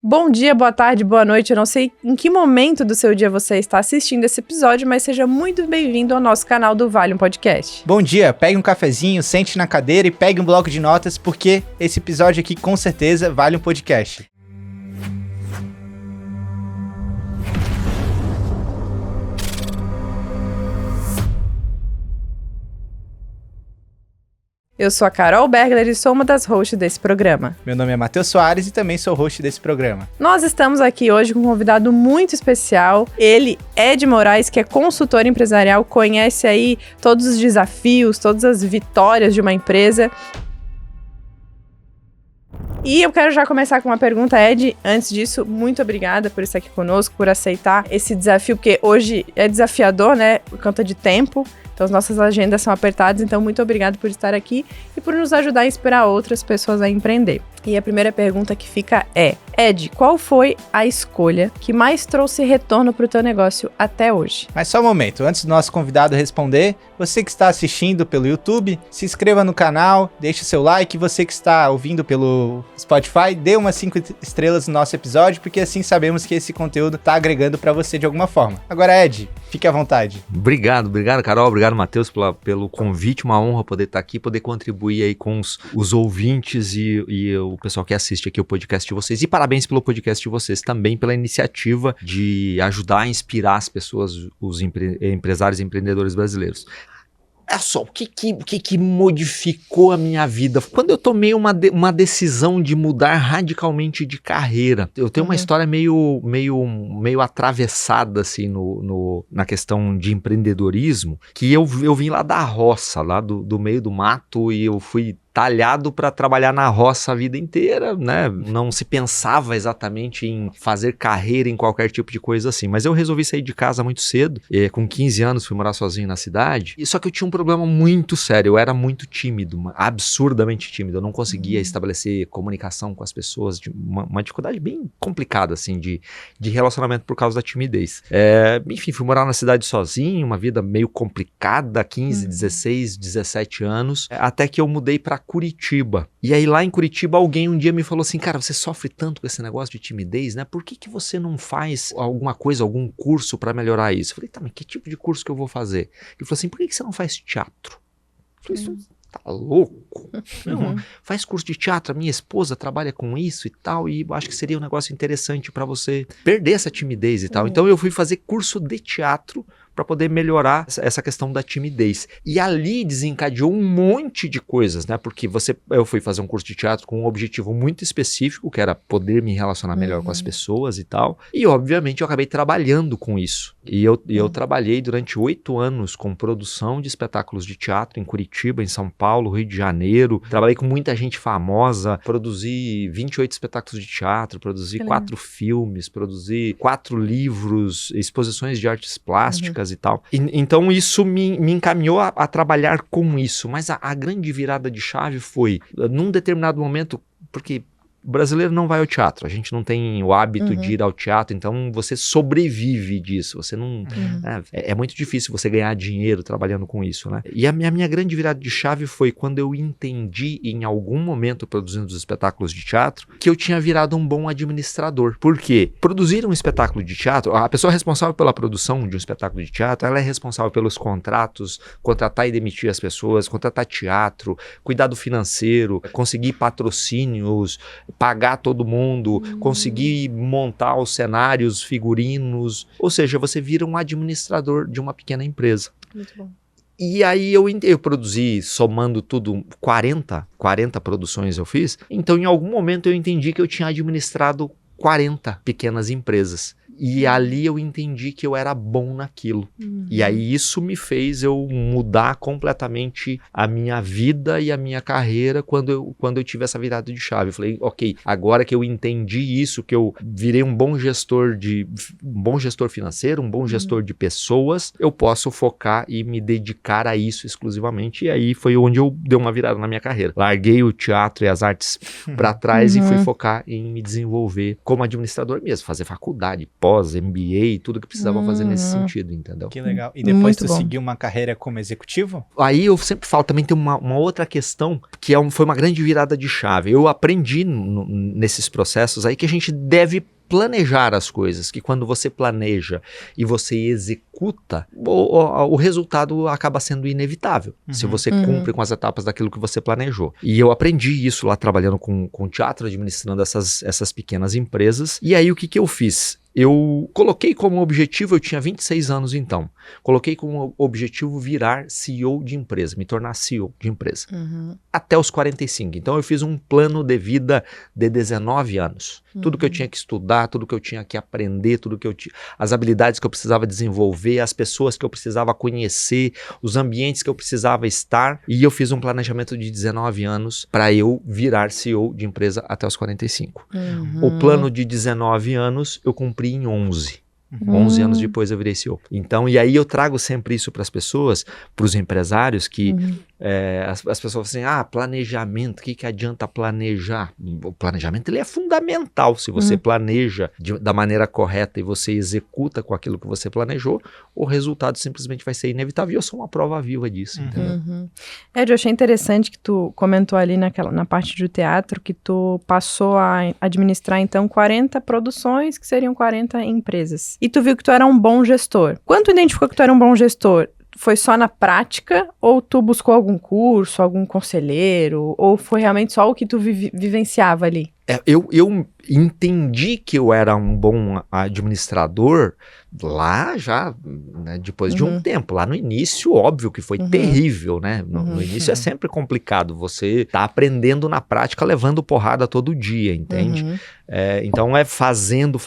Bom dia, boa tarde, boa noite. Eu não sei em que momento do seu dia você está assistindo esse episódio, mas seja muito bem-vindo ao nosso canal do Vale um Podcast. Bom dia, pegue um cafezinho, sente na cadeira e pegue um bloco de notas, porque esse episódio aqui com certeza vale um podcast. Eu sou a Carol Bergler e sou uma das hosts desse programa. Meu nome é Matheus Soares e também sou host desse programa. Nós estamos aqui hoje com um convidado muito especial. Ele, Ed Moraes, que é consultor empresarial, conhece aí todos os desafios, todas as vitórias de uma empresa. E eu quero já começar com uma pergunta, Ed. Antes disso, muito obrigada por estar aqui conosco, por aceitar esse desafio, porque hoje é desafiador, né, por conta de tempo. Então, as nossas agendas são apertadas, então muito obrigado por estar aqui e por nos ajudar a inspirar outras pessoas a empreender. E a primeira pergunta que fica é, Ed, qual foi a escolha que mais trouxe retorno para o teu negócio até hoje? Mas só um momento, antes do nosso convidado responder, você que está assistindo pelo YouTube, se inscreva no canal, deixe seu like, você que está ouvindo pelo Spotify, dê umas 5 estrelas no nosso episódio, porque assim sabemos que esse conteúdo está agregando para você de alguma forma. Agora, Ed, fique à vontade. Obrigado, Carol, obrigado, Matheus, pelo convite, uma honra poder estar aqui, poder contribuir aí com os ouvintes e o pessoal que assiste aqui o podcast de vocês. E parabéns pelo podcast de vocês, também pela iniciativa de ajudar a inspirar as pessoas, os empresários e empreendedores brasileiros. Olha só, o que modificou a minha vida? Quando eu tomei uma decisão de mudar radicalmente de carreira. Eu tenho uma história meio atravessada, assim, na questão de empreendedorismo, que eu vim lá da roça, lá do meio do mato, e eu fui talhado para trabalhar na roça a vida inteira, né? Não se pensava exatamente em fazer carreira em qualquer tipo de coisa assim, mas eu resolvi sair de casa muito cedo, com 15 anos fui morar sozinho na cidade, e só que eu tinha um problema muito sério, eu era muito tímido, absurdamente tímido, eu não conseguia estabelecer comunicação com as pessoas, uma dificuldade bem complicada assim de relacionamento por causa da timidez. Enfim, fui morar na cidade sozinho, uma vida meio complicada, 15, 16, 17 anos, até que eu mudei para Curitiba. E aí lá em Curitiba alguém um dia me falou assim, cara, você sofre tanto com esse negócio de timidez, né? Por que você não faz alguma coisa, algum curso para melhorar isso? Eu falei, tá, mas que tipo de curso que eu vou fazer? Ele falou assim, por que você não faz teatro? Eu falei, isso tá louco? Não, faz curso de teatro, a minha esposa trabalha com isso e tal, e eu acho que seria um negócio interessante para você perder essa timidez e tal. Então eu fui fazer curso de teatro para poder melhorar essa questão da timidez. E ali desencadeou um monte de coisas, né? Porque eu fui fazer um curso de teatro com um objetivo muito específico, que era poder me relacionar melhor com as pessoas e tal. E, obviamente, eu acabei trabalhando com isso. E eu trabalhei durante 8 anos com produção de espetáculos de teatro em Curitiba, em São Paulo, Rio de Janeiro. Trabalhei com muita gente famosa, produzi 28 espetáculos de teatro, produzi 4 filmes, produzi 4 livros, exposições de artes plásticas, e tal. Então isso me encaminhou a trabalhar com isso, mas a grande virada de chave foi, num determinado momento, porque o brasileiro não vai ao teatro, a gente não tem o hábito de ir ao teatro, então você sobrevive disso, você não... É muito difícil você ganhar dinheiro trabalhando com isso, né? E a minha grande virada de chave foi quando eu entendi, em algum momento produzindo os espetáculos de teatro, que eu tinha virado um bom administrador. Por quê? Produzir um espetáculo de teatro, a pessoa responsável pela produção de um espetáculo de teatro, ela é responsável pelos contratos, contratar e demitir as pessoas, contratar teatro, cuidar do financeiro, conseguir patrocínios, pagar todo mundo, conseguir montar os cenários, figurinos, ou seja, você vira um administrador de uma pequena empresa. Muito bom. E aí eu produzi, somando tudo, 40 produções eu fiz, então em algum momento eu entendi que eu tinha administrado 40 pequenas empresas. E ali eu entendi que eu era bom naquilo. E aí isso me fez eu mudar completamente a minha vida e a minha carreira quando eu tive essa virada de chave. Eu falei, ok, agora que eu entendi isso, que eu virei um bom gestor financeiro, um bom gestor de pessoas, eu posso focar e me dedicar a isso exclusivamente. E aí foi onde eu dei uma virada na minha carreira. Larguei o teatro e as artes para trás e fui focar em me desenvolver como administrador mesmo, fazer faculdade, pós, MBA, tudo que precisava fazer nesse sentido, entendeu? Que legal. E depois Muito tu bom. seguiu uma carreira como executivo? Aí eu sempre falo, também tem uma outra questão que foi uma grande virada de chave. Eu aprendi nesses processos aí que a gente deve planejar as coisas, que quando você planeja e você executa, o resultado acaba sendo inevitável, se você cumpre com as etapas daquilo que você planejou. E eu aprendi isso lá trabalhando com teatro, administrando essas pequenas empresas. E aí o que eu fiz? Eu coloquei como objetivo, eu tinha 26 anos então, coloquei como objetivo virar CEO de empresa, me tornar CEO de empresa, até os 45. Então eu fiz um plano de vida de 19 anos. Tudo que eu tinha que estudar, tudo que eu tinha que aprender, as habilidades que eu precisava desenvolver, as pessoas que eu precisava conhecer, os ambientes que eu precisava estar. E eu fiz um planejamento de 19 anos para eu virar CEO de empresa até os 45. O plano de 19 anos eu cumpri em 11. 11 anos depois eu virei CEO. Então, e aí eu trago sempre isso para as pessoas, para os empresários, que as pessoas falam assim, planejamento, o que adianta planejar? O planejamento ele é fundamental. Se você planeja da maneira correta e você executa com aquilo que você planejou, o resultado simplesmente vai ser inevitável. E eu sou uma prova viva disso, entendeu? Ed, eu achei interessante que tu comentou ali na parte do teatro que tu passou a administrar, então, 40 produções, que seriam 40 empresas. E tu viu que tu era um bom gestor. Quando tu identificou que tu era um bom gestor, foi só na prática ou tu buscou algum curso, algum conselheiro, ou foi realmente só o que tu vivenciava ali? Eu entendi que eu era um bom administrador lá já, né, depois de um tempo. Lá no início, óbvio que foi terrível, né? No início é sempre complicado. Você tá aprendendo na prática, levando porrada todo dia, entende? Então fazendo,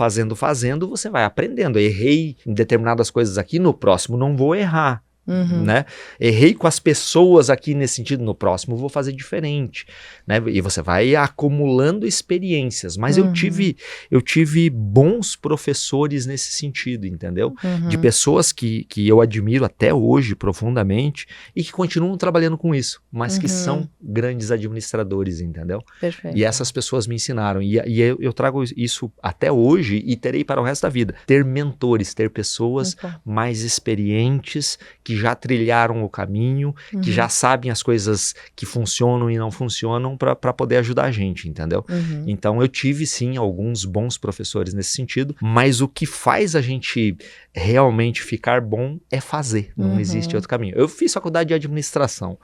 você vai aprendendo. Errei em determinadas coisas aqui, no próximo não vou errar. Né? Errei com as pessoas aqui nesse sentido, no próximo vou fazer diferente, né? E você vai acumulando experiências, mas eu tive bons professores nesse sentido, entendeu? De pessoas que eu admiro até hoje profundamente e que continuam trabalhando com isso, mas que são grandes administradores, entendeu? Perfeito. E essas pessoas me ensinaram, e eu trago isso até hoje e terei para o resto da vida, ter mentores, ter pessoas mais experientes que já trilharam o caminho, que já sabem as coisas que funcionam e não funcionam para poder ajudar a gente, entendeu? Então eu tive sim alguns bons professores nesse sentido, mas o que faz a gente realmente ficar bom é fazer, não existe outro caminho. Eu fiz faculdade de administração,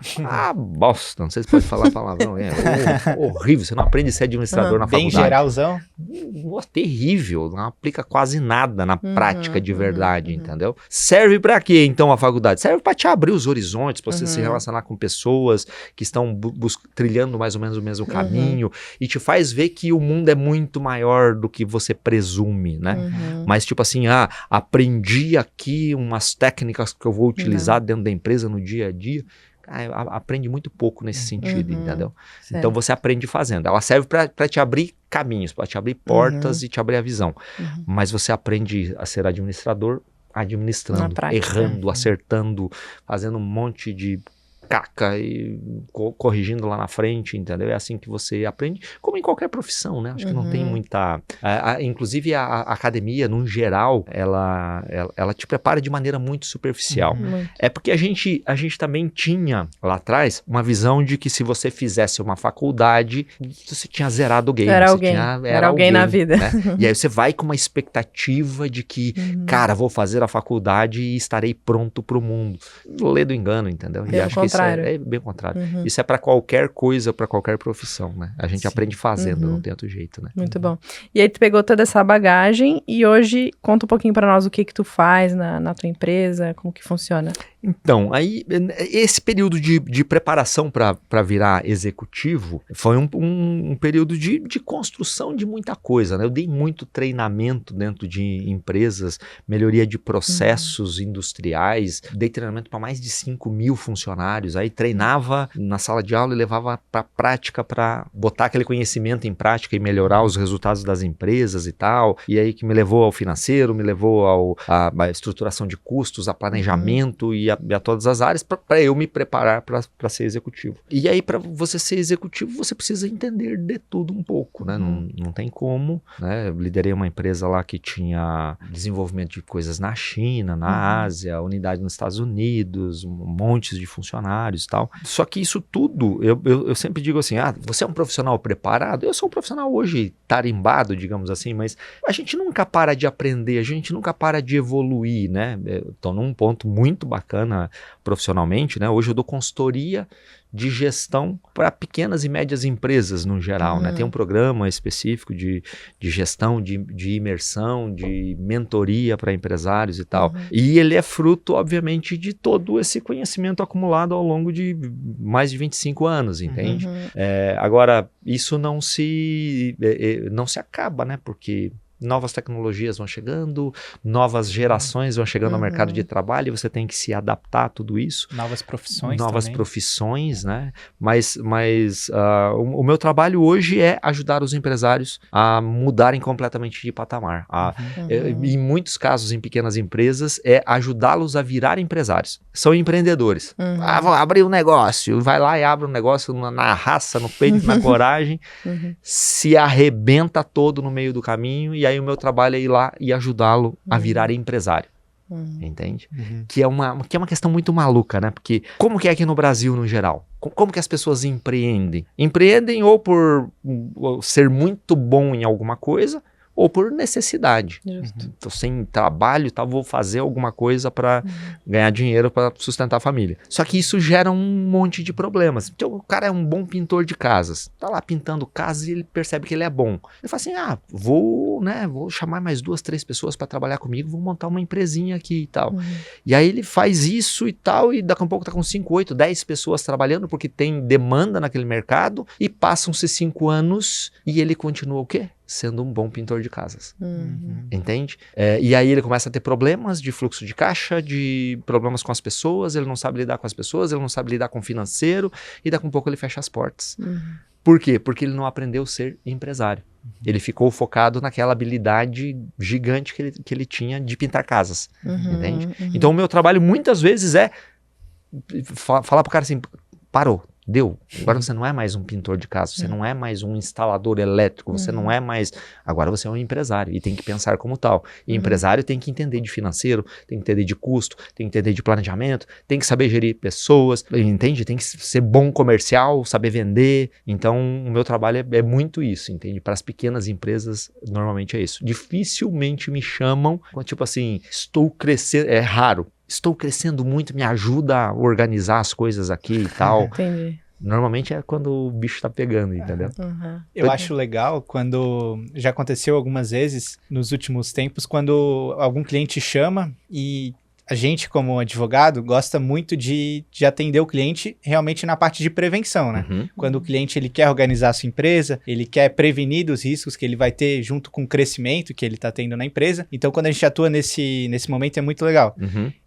bosta, não sei se pode falar palavrão, horrível, você não aprende a ser administrador na faculdade. Bem geralzão? Terrível, não aplica quase nada na prática de verdade, entendeu? Serve para quê então a faculdade? Serve para te abrir os horizontes, para você se relacionar com pessoas que estão trilhando mais ou menos o mesmo caminho e te faz ver que o mundo é muito maior do que você presume, né? Mas tipo assim, aprendi aqui umas técnicas que eu vou utilizar dentro da empresa no dia a dia. Aprende muito pouco nesse sentido, entendeu? Certo. Então você aprende fazendo. Ela serve para te abrir caminhos, para te abrir portas e te abrir a visão. Mas você aprende a ser administrador administrando, errando, acertando, fazendo um monte de caca e corrigindo lá na frente, entendeu? É assim que você aprende, como em qualquer profissão, né? Acho que não tem muita... inclusive a academia, no geral, ela te prepara de maneira muito superficial. É porque a gente também tinha, lá atrás, uma visão de que se você fizesse uma faculdade, você tinha zerado o game. Era alguém na vida. Né? E aí você vai com uma expectativa de que, cara, vou fazer a faculdade e estarei pronto pro mundo. Lê do engano, entendeu? E acho que isso é bem o contrário. Isso é para qualquer coisa, para qualquer profissão, né? A gente aprende fazendo, não tem outro jeito, né? Muito bom. E aí tu pegou toda essa bagagem e hoje conta um pouquinho para nós o que tu faz na tua empresa, como que funciona. Então, aí esse período de preparação para virar executivo foi um período de construção de muita coisa, né? Eu dei muito treinamento dentro de empresas, melhoria de processos industriais, dei treinamento para mais de 5.000 funcionários, aí treinava na sala de aula e levava para prática para botar aquele conhecimento em prática e melhorar os resultados das empresas e tal, e aí que me levou ao financeiro, me levou à estruturação de custos, a planejamento, e e a todas as áreas para eu me preparar para ser executivo. E aí, para você ser executivo, você precisa entender de tudo um pouco, né? Não tem como, né? Eu liderei uma empresa lá que tinha desenvolvimento de coisas na China, na Ásia, unidade nos Estados Unidos, montes de funcionários e tal. Só que isso tudo, eu sempre digo assim, você é um profissional preparado? Eu sou um profissional hoje tarimbado, digamos assim, mas a gente nunca para de aprender, a gente nunca para de evoluir, né? Eu tô num ponto muito bacana profissionalmente, né? Hoje eu dou consultoria de gestão para pequenas e médias empresas no geral, né? Tem um programa específico de gestão, de imersão, de mentoria para empresários e tal. E ele é fruto, obviamente, de todo esse conhecimento acumulado ao longo de mais de 25 anos, entende? Agora, isso não se acaba, né? Porque novas tecnologias vão chegando, novas gerações vão chegando ao mercado de trabalho e você tem que se adaptar a tudo isso. Novas profissões também. Profissões, né? Mas o meu trabalho hoje é ajudar os empresários a mudarem completamente de patamar. Em muitos casos, em pequenas empresas, é ajudá-los a virar empresários. São empreendedores. Vou abrir um negócio. Vai lá e abre um negócio na raça, no peito, na coragem. Se arrebenta todo no meio do caminho e aí o meu trabalho é ir lá e ajudá-lo a virar empresário. Entende? Que é uma questão muito maluca, né? Porque como que é aqui no Brasil no geral? Como que as pessoas empreendem? Empreendem ou por ser muito bom em alguma coisa ou por necessidade. Estou sem trabalho, vou fazer alguma coisa para ganhar dinheiro para sustentar a família. Só que isso gera um monte de problemas. Então, o cara é um bom pintor de casas. Tá lá pintando casas e ele percebe que ele é bom. Ele fala assim, vou chamar mais 2, 3 pessoas para trabalhar comigo, vou montar uma empresinha aqui e tal. E aí ele faz isso e tal, e daqui a pouco tá com 5, 8, 10 pessoas trabalhando porque tem demanda naquele mercado, e passam-se 5 anos e ele continua o quê? Sendo um bom pintor de casas, entende? E aí ele começa a ter problemas de fluxo de caixa, de problemas com as pessoas, ele não sabe lidar com as pessoas, ele não sabe lidar com o financeiro, e daqui a pouco ele fecha as portas. Por quê? Porque ele não aprendeu a ser empresário. Ele ficou focado naquela habilidade gigante que ele tinha de pintar casas, entende? Então o meu trabalho muitas vezes é falar pro cara assim, parou. Deu. Agora você não é mais um pintor de casa, você não é mais um instalador elétrico, você não é mais... Agora você é um empresário e tem que pensar como tal. E empresário tem que entender de financeiro, tem que entender de custo, tem que entender de planejamento, tem que saber gerir pessoas, entende? Tem que ser bom comercial, saber vender. Então, o meu trabalho é muito isso, entende? Para as pequenas empresas, normalmente é isso. Dificilmente me chamam, tipo assim, estou crescendo, é raro. Estou crescendo muito, me ajuda a organizar as coisas aqui e tal. Entendi. Normalmente é quando o bicho tá pegando, entendeu? Eu acho legal quando... Já aconteceu algumas vezes nos últimos tempos, quando algum cliente chama e... A gente, como advogado, gosta muito de atender o cliente realmente na parte de prevenção, né? Quando o cliente ele quer organizar a sua empresa, ele quer prevenir dos riscos que ele vai ter junto com o crescimento que ele está tendo na empresa. Então, quando a gente atua nesse momento, é muito legal.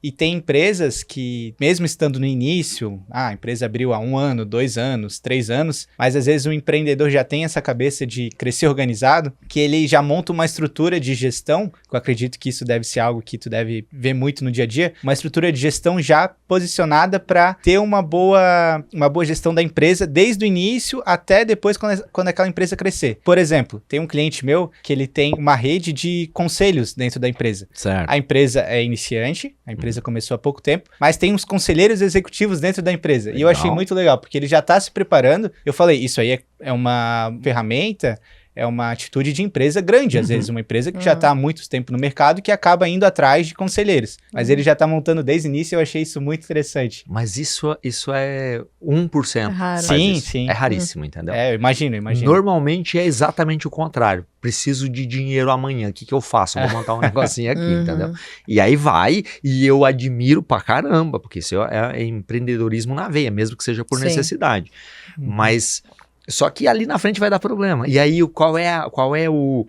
E tem empresas que, mesmo estando no início, a empresa abriu há 1 ano, 2 anos, 3 anos, mas às vezes o empreendedor já tem essa cabeça de crescer organizado, que ele já monta uma estrutura de gestão, que eu acredito que isso deve ser algo que tu deve ver muito no dia a dia, uma estrutura de gestão já posicionada para ter uma boa gestão da empresa desde o início até depois quando aquela empresa crescer. Por exemplo, tem um cliente meu que ele tem uma rede de conselhos dentro da empresa. Certo. A empresa é iniciante, a empresa começou há pouco tempo, mas tem uns conselheiros executivos dentro da empresa. Legal. E eu achei muito legal, porque ele já está se preparando. Eu falei, isso aí é uma ferramenta... É uma atitude de empresa grande, às vezes uma empresa que já está há muito tempo no mercado e que acaba indo atrás de conselheiros. Mas ele já está montando desde o início e eu achei isso muito interessante. Mas isso é 1%. É raro. Sim. É raríssimo, entendeu? Eu imagino. Normalmente é exatamente o contrário. Preciso de dinheiro amanhã, o que eu faço? Vou montar um negocinho aqui, entendeu? E aí vai, e eu admiro pra caramba, porque isso é empreendedorismo na veia, mesmo que seja por necessidade. Mas... Só que ali na frente vai dar problema. E aí, qual é o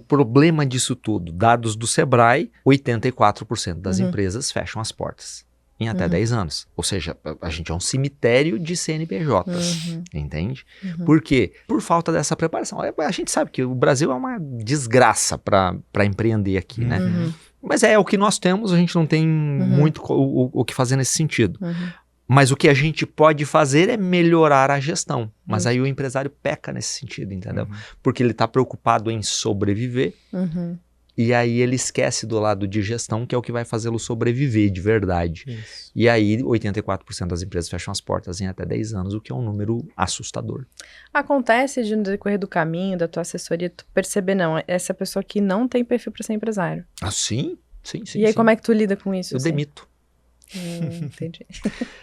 problema disso tudo? Dados do Sebrae, 84% das empresas fecham as portas. em até 10 anos. Ou seja, a gente é um cemitério de CNPJs, entende? Por quê? Por falta dessa preparação. A gente sabe que o Brasil é uma desgraça para empreender aqui, né? Mas é o que nós temos, a gente não tem muito o que fazer nesse sentido. Mas o que a gente pode fazer é melhorar a gestão. Mas aí o empresário peca nesse sentido, entendeu? Porque ele está preocupado em sobreviver. E aí ele esquece do lado de gestão, que é o que vai fazê-lo sobreviver de verdade. Isso. E aí 84% das empresas fecham as portas em até 10 anos, o que é um número assustador. Acontece de no decorrer do caminho, da tua assessoria, tu perceber, não, essa pessoa aqui não tem perfil para ser empresário. Ah, sim? Sim. E aí como é que tu lida com isso? Eu demito. Entendi.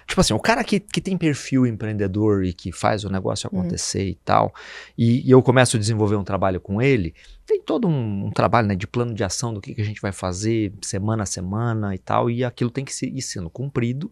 Tipo assim, o cara que tem perfil empreendedor e que faz o negócio acontecer e tal, e eu começo a desenvolver um trabalho com ele, tem todo um trabalho, né, de plano de ação do que a gente vai fazer semana a semana e tal, e aquilo tem que ir sendo cumprido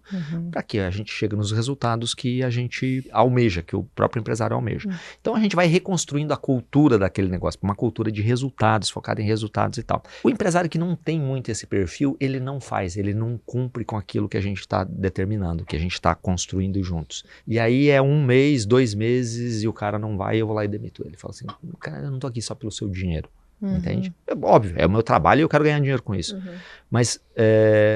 para que a gente chegue nos resultados que a gente almeja, que o próprio empresário almeja. Então a gente vai reconstruindo a cultura daquele negócio, uma cultura de resultados, focada em resultados e tal. O empresário que não tem muito esse perfil, ele não faz, ele não cumpre com aquilo que a gente está determinando, que a gente está construindo juntos. E aí é 1 mês, 2 meses e o cara não vai, eu vou lá e demito ele. Falo assim, cara, eu não tô aqui só pelo seu dinheiro. Entende? É óbvio, é o meu trabalho e eu quero ganhar dinheiro com isso. Mas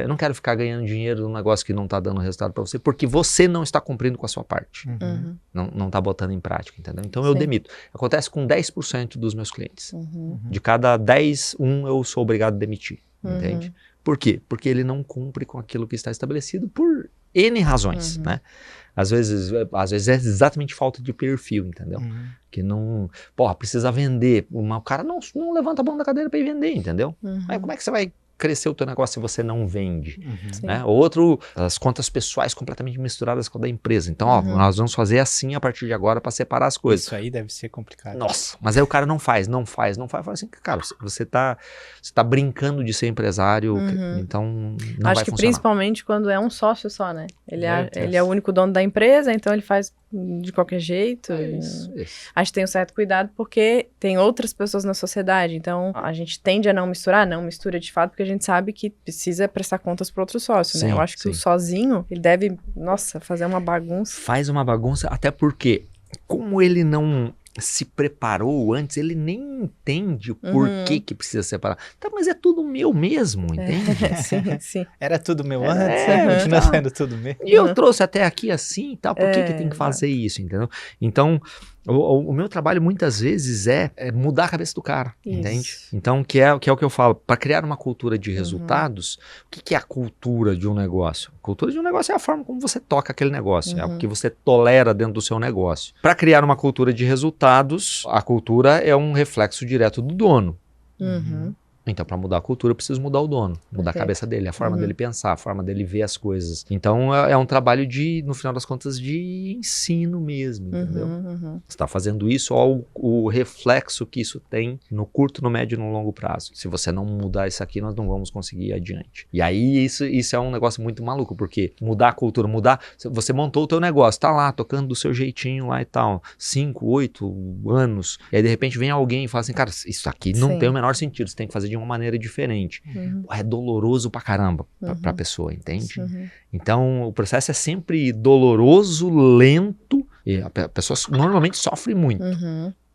eu não quero ficar ganhando dinheiro num negócio que não está dando resultado para você, porque você não está cumprindo com a sua parte. Não está botando em prática, entendeu? Então eu demito. Acontece com 10% dos meus clientes. De cada 10, 1 eu sou obrigado a demitir. Entende? Por quê? Porque ele não cumpre com aquilo que está estabelecido por N razões, né? Às vezes é exatamente falta de perfil, entendeu? Que não... precisa vender. O cara não levanta a mão da cadeira para ir vender, entendeu? Aí como é que você vai crescer o teu negócio se você não vende? Né? Outro, as contas pessoais completamente misturadas com a da empresa. Então, nós vamos fazer assim a partir de agora para separar as coisas. Isso aí deve ser complicado. Nossa, mas aí o cara não faz. Fala assim, cara, você tá brincando de ser empresário, então não vai funcionar. Acho que principalmente quando é um sócio só, né? Ele é o único dono da empresa, então ele faz de qualquer jeito. Isso. Acho que tem um certo cuidado porque tem outras pessoas na sociedade, então a gente tende a não mistura de fato, porque a gente sabe que precisa prestar contas para outro sócio, né? Eu acho que o sozinho, ele deve, fazer uma bagunça. Faz uma bagunça, até porque, como ele não se preparou antes, ele nem entende o porquê que precisa separar. Tá, mas é tudo meu mesmo, entende? Sim. Era tudo meu antes, continua sendo tudo meu. E eu trouxe até aqui assim e tal, por que tem que fazer isso, entendeu? Então, o meu trabalho muitas vezes é mudar a cabeça do cara, entende? Então, que é o que eu falo, para criar uma cultura de resultados, o que é a cultura de um negócio? A cultura de um negócio é a forma como você toca aquele negócio, é o que você tolera dentro do seu negócio. Para criar uma cultura de resultados, a cultura é um reflexo direto do dono. Então, para mudar a cultura, eu preciso mudar o dono, mudar a cabeça dele, a forma dele pensar, a forma dele ver as coisas. Então, é um trabalho no final das contas, de ensino mesmo, entendeu? Você está fazendo isso, ó, o reflexo que isso tem no curto, no médio e no longo prazo. Se você não mudar isso aqui, nós não vamos conseguir ir adiante. E aí, isso é um negócio muito maluco, porque mudar a cultura, você montou o teu negócio, tá lá, tocando do seu jeitinho lá e tal, 5, 8 anos, e aí de repente vem alguém e fala assim, cara, isso aqui não tem o menor sentido, você tem que fazer de uma maneira diferente. É doloroso pra caramba pra pessoa, entende? Então, o processo é sempre doloroso, lento, e a pessoa normalmente sofre muito.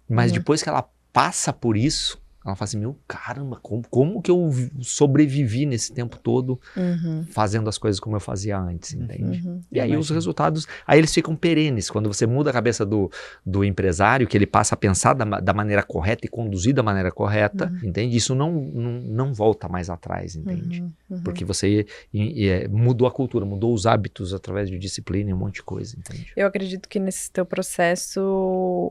Mas depois que ela passa por isso, ela fala assim, meu caramba, como que eu sobrevivi nesse tempo todo fazendo as coisas como eu fazia antes, entende? E aí os resultados, aí eles ficam perenes. Quando você muda a cabeça do empresário, que ele passa a pensar da maneira correta e conduzir da maneira correta, entende? Isso não volta mais atrás, entende? Porque você mudou a cultura, mudou os hábitos através de disciplina e um monte de coisa, entende? Eu acredito que nesse teu processo,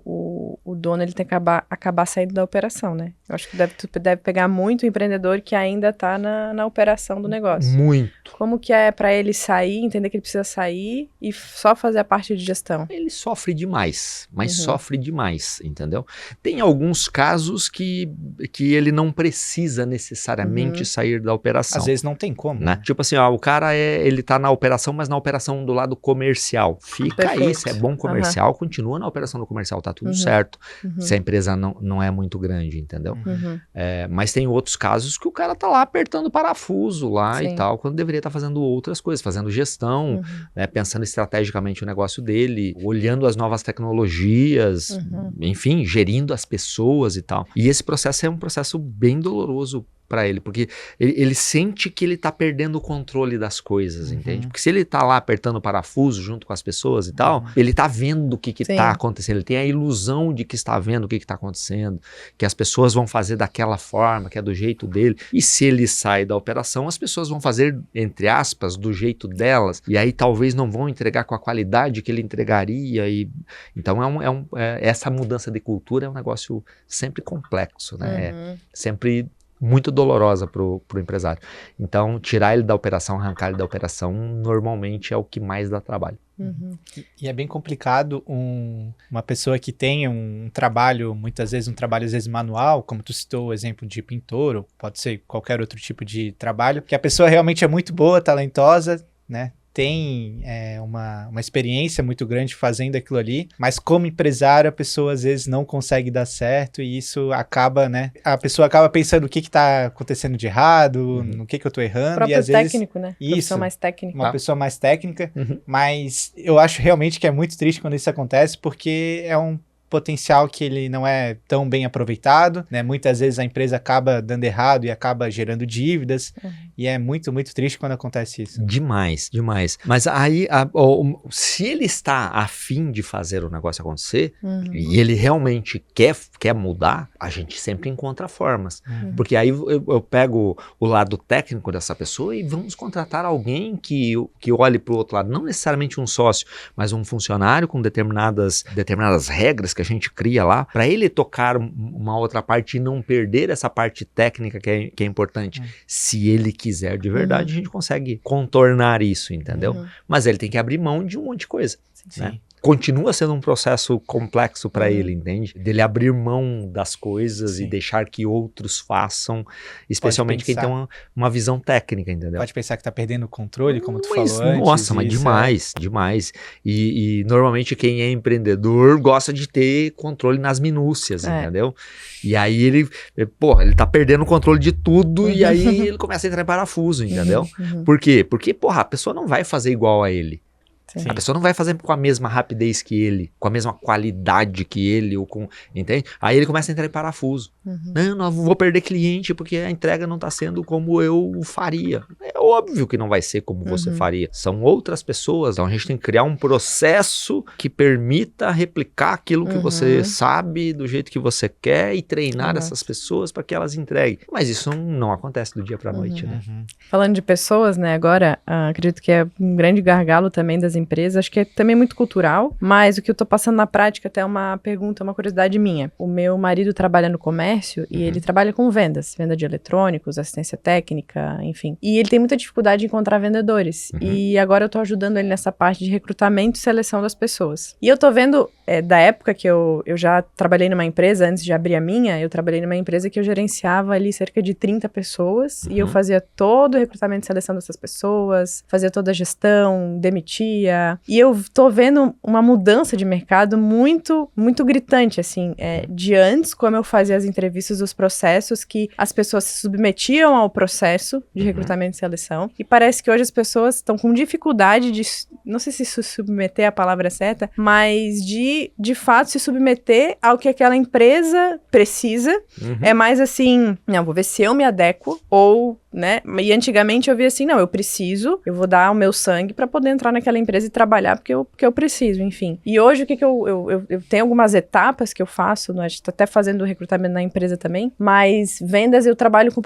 o dono ele tem que acabar saindo da operação, né? Eu acho que deve pegar muito o empreendedor que ainda está na operação do negócio. Muito. Como que é para ele sair, entender que ele precisa sair e só fazer a parte de gestão? Ele sofre demais, mas sofre demais, entendeu? Tem alguns casos que ele não precisa necessariamente sair da operação. Às vezes não tem como. Né? Tipo assim, ó, o cara ele tá na operação, mas na operação do lado comercial. Fica aí, se é bom comercial, continua na operação do comercial, tá tudo certo. Se a empresa não é muito grande, entendeu? Mas tem outros casos que o cara tá lá apertando parafuso lá Sim. e tal, quando deveria estar fazendo outras coisas, fazendo gestão, né, pensando estrategicamente o negócio dele, olhando as novas tecnologias, enfim, gerindo as pessoas e tal. E esse processo é um processo bem doloroso para ele, porque ele sente que ele tá perdendo o controle das coisas, entende? Porque se ele tá lá apertando parafuso junto com as pessoas e tal, ele tá vendo o que Sim. tá acontecendo, ele tem a ilusão de que está vendo o que tá acontecendo, que as pessoas vão fazer daquela forma, que é do jeito dele, e se ele sai da operação, as pessoas vão fazer, entre aspas, do jeito delas, e aí talvez não vão entregar com a qualidade que ele entregaria, então essa mudança de cultura é um negócio sempre complexo, né? Sempre muito dolorosa pro empresário. Então, tirar ele da operação, arrancar ele da operação, normalmente é o que mais dá trabalho. E é bem complicado uma pessoa que tem um trabalho, muitas vezes um trabalho às vezes manual, como tu citou o exemplo de pintor, ou pode ser qualquer outro tipo de trabalho, que a pessoa realmente é muito boa, talentosa, né? Tem uma experiência muito grande fazendo aquilo ali, mas como empresário a pessoa às vezes não consegue dar certo e isso acaba, né? A pessoa acaba pensando o que tá acontecendo de errado, no que eu tô errando. O próprio e às vezes, técnico, né? Isso, Profissão mais técnica. uma pessoa mais técnica, mas eu acho realmente que é muito triste quando isso acontece, porque é um potencial que ele não é tão bem aproveitado, né? Muitas vezes a empresa acaba dando errado e acaba gerando dívidas, e é muito, muito triste quando acontece isso. Demais. Mas aí, se ele está a fim de fazer o negócio acontecer, e ele realmente quer mudar, a gente sempre encontra formas. Porque aí eu pego o lado técnico dessa pessoa e vamos contratar alguém que olhe para o outro lado, não necessariamente um sócio, mas um funcionário com determinadas regras que a gente cria lá, para ele tocar uma outra parte e não perder essa parte técnica que é importante. Se ele quiser de verdade, a gente consegue contornar isso, entendeu? Mas ele tem que abrir mão de um monte de coisa, né? Continua sendo um processo complexo para ele, entende? Dele abrir mão das coisas e deixar que outros façam, especialmente quem tem uma visão técnica, entendeu? Pode pensar que tá perdendo o controle, como tu falou antes. Nossa, mas demais. E normalmente quem é empreendedor gosta de ter controle nas minúcias, entendeu? E aí ele tá perdendo o controle de tudo e aí ele começa a entrar em parafuso, entendeu? Por quê? Porque, a pessoa não vai fazer igual a ele. Sim. A pessoa não vai fazer com a mesma rapidez que ele, com a mesma qualidade que ele, entende? Aí ele começa a entrar em parafuso. Não vou perder cliente porque a entrega não está sendo como eu faria. É óbvio que não vai ser como você faria. São outras pessoas, então a gente tem que criar um processo que permita replicar aquilo que você sabe, do jeito que você quer e treinar essas pessoas para que elas entreguem. Mas isso não acontece do dia para a noite, né? Falando de pessoas, né, agora, acredito que é um grande gargalo também das empresas, acho que é também muito cultural, mas o que eu tô passando na prática até é uma pergunta, uma curiosidade minha. O meu marido trabalha no comércio e ele trabalha com vendas, venda de eletrônicos, assistência técnica, enfim. E ele tem muita dificuldade de encontrar vendedores. E agora eu tô ajudando ele nessa parte de recrutamento e seleção das pessoas. E eu tô vendo, da época que eu já trabalhei numa empresa, antes de abrir a minha, eu trabalhei numa empresa que eu gerenciava ali cerca de 30 pessoas e eu fazia todo o recrutamento e seleção dessas pessoas, fazia toda a gestão, demitia. E eu tô vendo uma mudança de mercado muito, muito gritante, assim, de antes, como eu fazia as entrevistas, os processos, que as pessoas se submetiam ao processo de recrutamento e seleção, e parece que hoje as pessoas estão com dificuldade de, não sei se submeter é a palavra certa, mas de fato se submeter ao que aquela empresa precisa. É mais assim, não, vou ver se eu me adequo, ou, né, e antigamente eu via assim, não, eu vou dar o meu sangue para poder entrar naquela empresa e trabalhar porque eu preciso, enfim. E hoje o que eu tenho algumas etapas que eu faço, né? A gente tá até fazendo recrutamento na empresa também, mas vendas eu trabalho com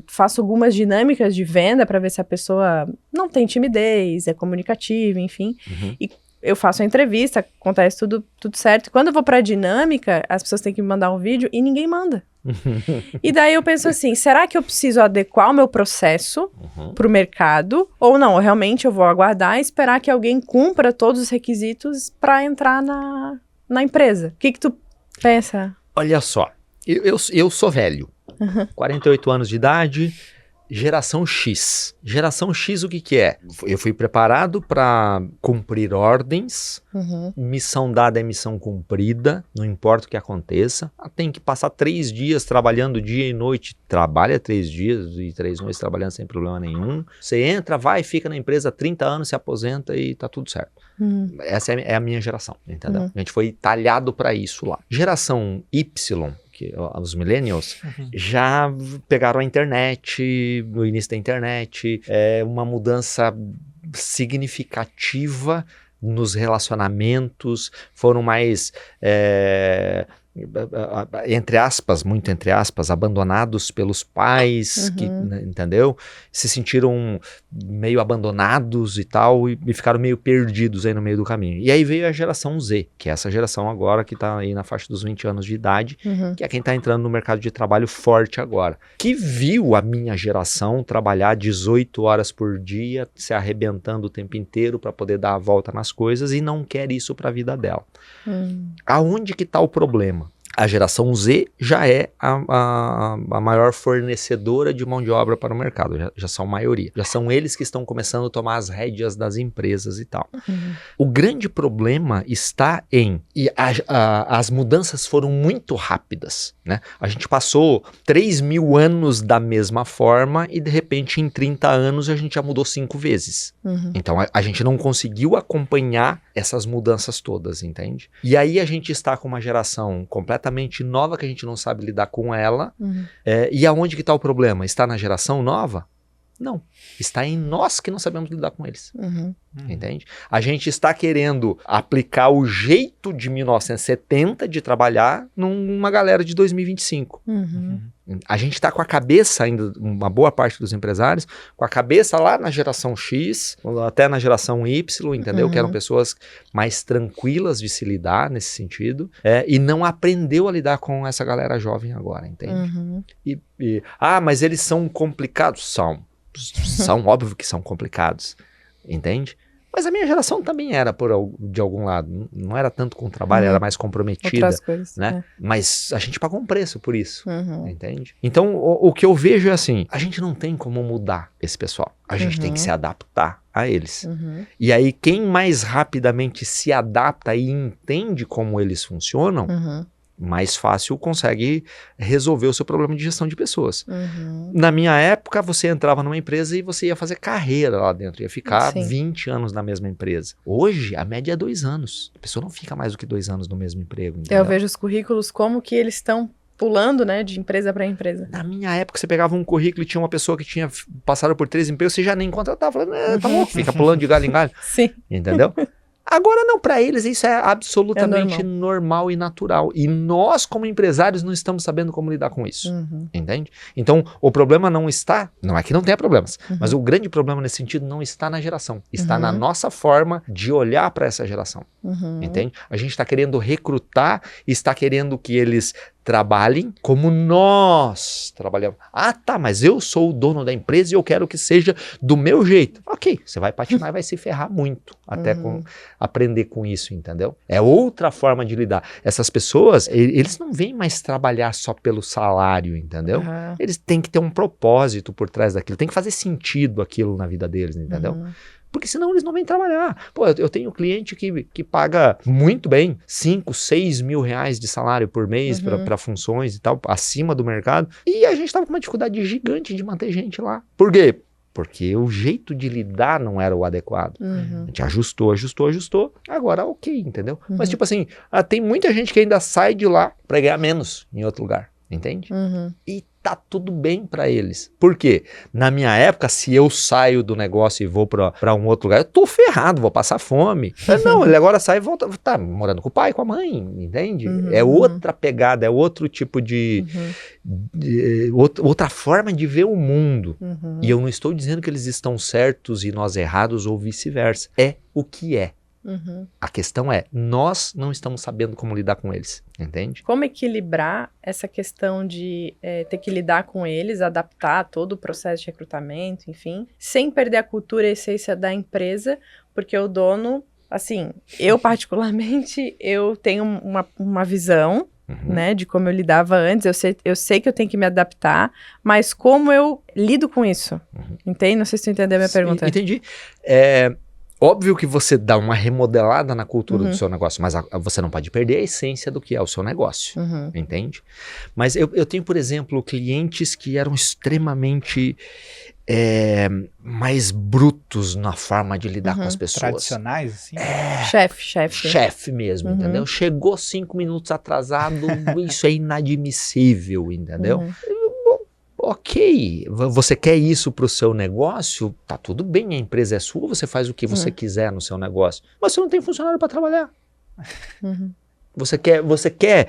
faço algumas dinâmicas de venda para ver se a pessoa não tem timidez, é comunicativa, enfim. E eu faço a entrevista, acontece tudo certo. Quando eu vou pra dinâmica, as pessoas têm que me mandar um vídeo e ninguém manda. E daí eu penso assim, será que eu preciso adequar o meu processo pro mercado? Ou não, realmente eu vou aguardar e esperar que alguém cumpra todos os requisitos para entrar na empresa? O que tu pensa? Olha só, eu sou velho, 48 anos de idade, Geração X. Geração X, o que que é? Eu fui preparado para cumprir ordens, missão dada é missão cumprida, não importa o que aconteça. Tem que passar 3 dias trabalhando dia e noite, trabalha 3 dias e 3 noites trabalhando sem problema nenhum. Você entra, vai, fica na empresa 30 anos, se aposenta e tá tudo certo. Essa é a minha geração, entendeu? A gente foi talhado para isso lá. Geração Y, que os millennials, já pegaram a internet, no início da internet, uma mudança significativa nos relacionamentos, foram mais, entre aspas, muito entre aspas, abandonados pelos pais, que, entendeu? Se sentiram meio abandonados e tal, e ficaram meio perdidos aí no meio do caminho. E aí veio a geração Z, que é essa geração agora que tá aí na faixa dos 20 anos de idade, que é quem tá entrando no mercado de trabalho forte agora, que viu a minha geração trabalhar 18 horas por dia, se arrebentando o tempo inteiro para poder dar a volta nas coisas e não quer isso para a vida dela. Aonde que tá o problema? A geração Z já é a maior fornecedora de mão de obra para o mercado, já são maioria. Já são eles que estão começando a tomar as rédeas das empresas e tal. O grande problema está as mudanças foram muito rápidas, né? A gente passou 3.000 anos da mesma forma e de repente em 30 anos a gente já mudou 5 vezes. Então a gente não conseguiu acompanhar essas mudanças todas, entende? E aí a gente está com uma geração completamente nova que a gente não sabe lidar com ela. E aonde que está o problema? Está na geração nova? Não. Está em nós que não sabemos lidar com eles. Entende? A gente está querendo aplicar o jeito de 1970 de trabalhar numa galera de 2025. A gente está com a cabeça ainda, uma boa parte dos empresários, com a cabeça lá na geração X, até na geração Y, entendeu? Que eram pessoas mais tranquilas de se lidar nesse sentido, e não aprendeu a lidar com essa galera jovem agora, entende? Mas eles são complicados? São óbvio que são complicados, entende? Mas a minha geração também era de algum lado, não era tanto com o trabalho, era mais comprometida, outras coisas, né? Mas a gente pagou um preço por isso, entende? Então o que eu vejo é assim, a gente não tem como mudar esse pessoal, a gente tem que se adaptar a eles. E aí quem mais rapidamente se adapta e entende como eles funcionam, mais fácil consegue resolver o seu problema de gestão de pessoas. Na minha época, você entrava numa empresa e você ia fazer carreira lá dentro, ia ficar 20 anos na mesma empresa. Hoje, a média é 2 anos. A pessoa não fica mais do que 2 anos no mesmo emprego. Entendeu? Eu vejo os currículos como que eles estão pulando, né, de empresa para empresa. Na minha época, você pegava um currículo e tinha uma pessoa que tinha passado por 3 empregos, você já nem contratava, falando, tá louco, fica pulando de galho em galho. Sim. Entendeu? Agora não, para eles isso é absolutamente normal e natural. E nós, como empresários, não estamos sabendo como lidar com isso. Entende? Então, o problema não é que não tenha problemas, mas o grande problema nesse sentido não está na geração. Está na nossa forma de olhar para essa geração. Entende? A gente está querendo recrutar, está querendo que eles trabalhem como nós trabalhamos. Ah, tá, mas eu sou o dono da empresa e eu quero que seja do meu jeito. Ok, você vai patinar e vai se ferrar muito até aprender com isso, entendeu? É outra forma de lidar. Essas pessoas, eles não vêm mais trabalhar só pelo salário, entendeu? Eles têm que ter um propósito por trás daquilo, tem que fazer sentido aquilo na vida deles, entendeu? Porque senão eles não vêm trabalhar. Pô, eu tenho cliente que paga muito bem, 5, 6 mil reais de salário por mês para funções e tal, acima do mercado. E a gente tava com uma dificuldade gigante de manter gente lá. Por quê? Porque o jeito de lidar não era o adequado. A gente ajustou. Agora ok, entendeu? Mas tipo assim, tem muita gente que ainda sai de lá para ganhar menos em outro lugar. Entende? E tá tudo bem pra eles. Por quê? Na minha época, se eu saio do negócio e vou pra um outro lugar, eu tô ferrado, vou passar fome. Não, ele agora sai e volta, tá morando com o pai, com a mãe, entende? É outra pegada, é outro tipo de outra forma de ver o mundo. E eu não estou dizendo que eles estão certos e nós errados ou vice-versa. É o que é. A questão é, nós não estamos sabendo como lidar com eles, entende? Como equilibrar essa questão de ter que lidar com eles, adaptar todo o processo de recrutamento, enfim, sem perder a cultura e a essência da empresa, porque o dono, assim, eu particularmente, eu tenho uma visão, né? De como eu lidava antes. Eu sei que eu tenho que me adaptar, mas como eu lido com isso? Entende? Não sei se tu entendeu a minha pergunta. Entendi. Óbvio que você dá uma remodelada na cultura do seu negócio, mas você não pode perder a essência do que é o seu negócio, entende? Mas eu tenho, por exemplo, clientes que eram extremamente mais brutos na forma de lidar com as pessoas. Tradicionais, assim? Chefe mesmo, entendeu? Chegou 5 minutos atrasado, isso é inadmissível, entendeu? Ok, você quer isso para o seu negócio? Tá tudo bem, a empresa é sua, você faz o que você quiser no seu negócio. Mas você não tem funcionário para trabalhar. Você quer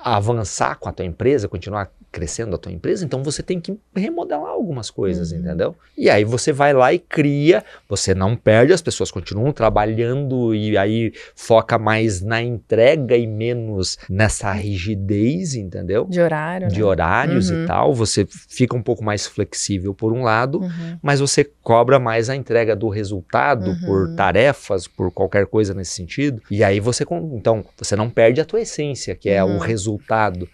avançar com a tua empresa, continuar crescendo a tua empresa, então você tem que remodelar algumas coisas, entendeu? E aí você vai lá e cria, você não perde, as pessoas continuam trabalhando e aí foca mais na entrega e menos nessa rigidez, entendeu? De horário, de horários e tal, você fica um pouco mais flexível por um lado, mas você cobra mais a entrega do resultado por tarefas, por qualquer coisa nesse sentido, e aí então você não perde a tua essência, que é o resultado,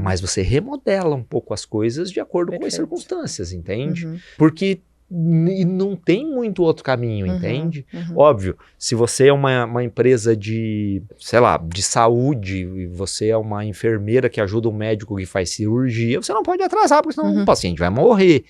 mas você remodela um pouco as coisas de acordo com as circunstâncias, entende? Porque não tem muito outro caminho, entende? Óbvio, se você é uma empresa de, sei lá, de saúde, e você é uma enfermeira que ajuda um médico que faz cirurgia, você não pode atrasar, porque senão o paciente vai morrer,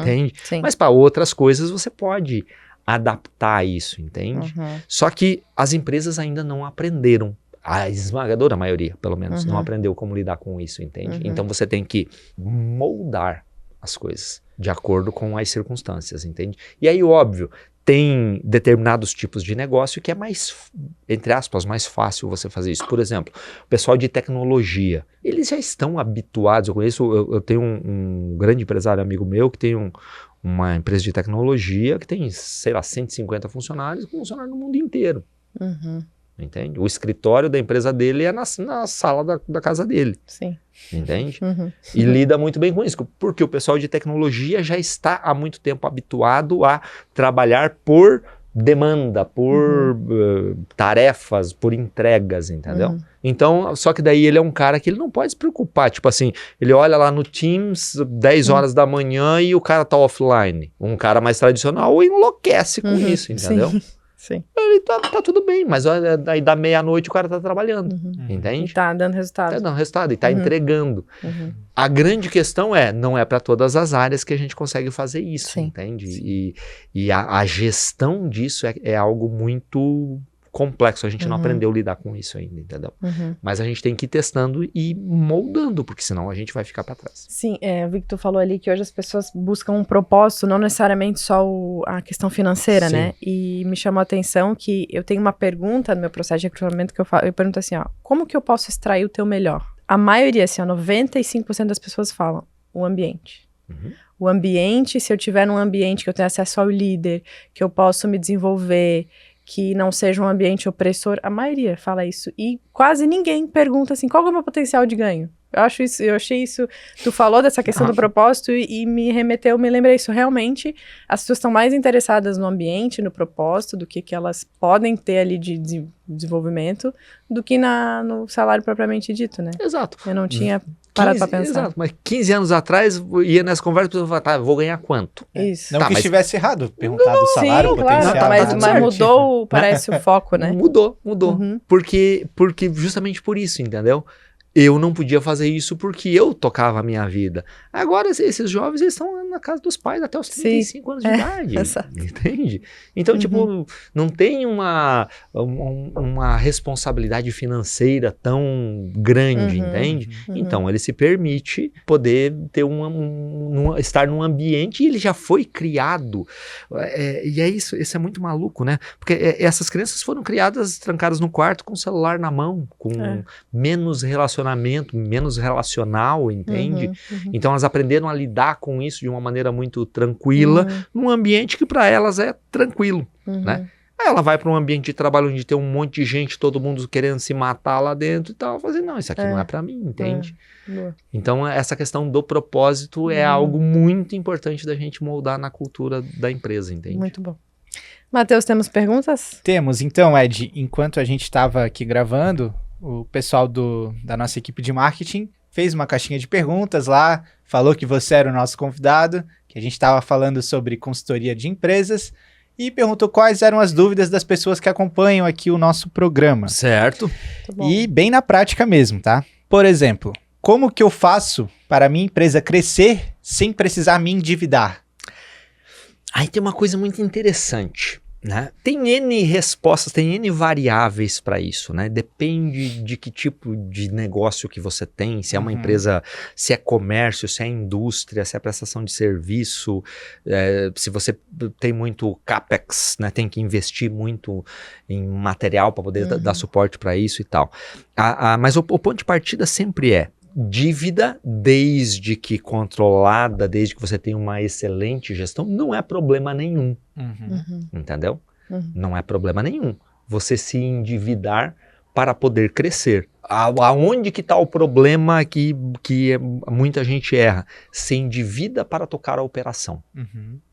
entende? Sim. Mas para outras coisas você pode adaptar isso, entende? Só que as empresas ainda não aprenderam. A esmagadora maioria, pelo menos, não aprendeu como lidar com isso, entende? Então você tem que moldar as coisas de acordo com as circunstâncias, entende? E aí, óbvio, tem determinados tipos de negócio que é mais, entre aspas, mais fácil você fazer isso. Por exemplo, o pessoal de tecnologia, eles já estão habituados, eu tenho um grande empresário amigo meu que tem uma empresa de tecnologia que tem, sei lá, 150 funcionários, com funcionário no mundo inteiro. Entende? O escritório da empresa dele é na sala da casa dele. Sim. Entende? E lida muito bem com isso, porque o pessoal de tecnologia já está há muito tempo habituado a trabalhar por demanda, por tarefas, por entregas, entendeu? Então, só que daí ele é um cara que ele não pode se preocupar, tipo assim, ele olha lá no Teams 10 horas da manhã e o cara tá offline. Um cara mais tradicional enlouquece com isso, entendeu? Sim. Ele tá tudo bem, mas aí da meia-noite o cara tá trabalhando, entende? E tá dando resultado. Tá dando resultado e tá entregando. A grande questão não é para todas as áreas que a gente consegue fazer isso, entende? E a gestão disso é algo muito complexo, a gente não aprendeu a lidar com isso ainda, entendeu? Mas a gente tem que ir testando e moldando, porque senão a gente vai ficar para trás. Sim, o Victor falou ali que hoje as pessoas buscam um propósito, não necessariamente só a questão financeira, né? E me chamou a atenção que eu tenho uma pergunta no meu processo de recrutamento que eu pergunto assim, como que eu posso extrair o teu melhor? A maioria, assim, 95% das pessoas falam o ambiente. O ambiente, se eu tiver num ambiente que eu tenho acesso ao líder, que eu posso me desenvolver, que não seja um ambiente opressor, a maioria fala isso. E quase ninguém pergunta assim, qual é o meu potencial de ganho? Eu achei isso, tu falou dessa questão do propósito e me lembrei isso, realmente as pessoas estão mais interessadas no ambiente, no propósito, do que elas podem ter ali de desenvolvimento, do que no salário propriamente dito, né? Exato. Eu não tinha parado pra pensar. Exato, mas 15 anos atrás, ia nessa conversa, a pessoa falava, vou ganhar quanto? Isso. Não que estivesse errado, perguntar do salário, potencial. Claro, mas mudou, parece o foco, né? Mudou. Porque justamente por isso, entendeu? Eu não podia fazer isso porque eu tocava a minha vida. Agora, esses jovens, eles estão na casa dos pais até os 35 anos de idade. Entende? Então, tipo, não tem uma responsabilidade financeira tão grande, entende? Então, ele se permite poder ter estar num ambiente e ele já foi criado. E é isso é muito maluco, né? Porque essas crianças foram criadas trancadas no quarto com o celular na mão, com menos relacionamento, menos relacional, entende? Então elas aprenderam a lidar com isso de uma maneira muito tranquila, num ambiente que para elas é tranquilo, né? Aí ela vai para um ambiente de trabalho onde tem um monte de gente, todo mundo querendo se matar lá dentro e tal, fazendo, não, isso aqui não é para mim, entende? Então essa questão do propósito é algo muito importante da gente moldar na cultura da empresa, entende? Muito bom. Matheus, temos perguntas? Temos. Então, Ed, enquanto a gente estava aqui gravando, o pessoal da nossa equipe de marketing fez uma caixinha de perguntas lá, falou que você era o nosso convidado, que a gente estava falando sobre consultoria de empresas e perguntou quais eram as dúvidas das pessoas que acompanham aqui o nosso programa. Certo. E bem na prática mesmo, tá? Por exemplo, como que eu faço para a minha empresa crescer sem precisar me endividar? Aí tem uma coisa muito interessante, né? Tem N respostas, tem N variáveis para isso, né? Depende de que tipo de negócio que você tem, se é uma empresa, se é comércio, se é indústria, se é prestação de serviço, se você tem muito CAPEX, né? Tem que investir muito em material para poder dar suporte para isso e tal. Mas o ponto de partida sempre é dívida, desde que controlada, desde que você tenha uma excelente gestão, não é problema nenhum. Entendeu? Não é problema nenhum você se endividar para poder crescer. Aonde que está o problema que muita gente erra? Se endivida para tocar a operação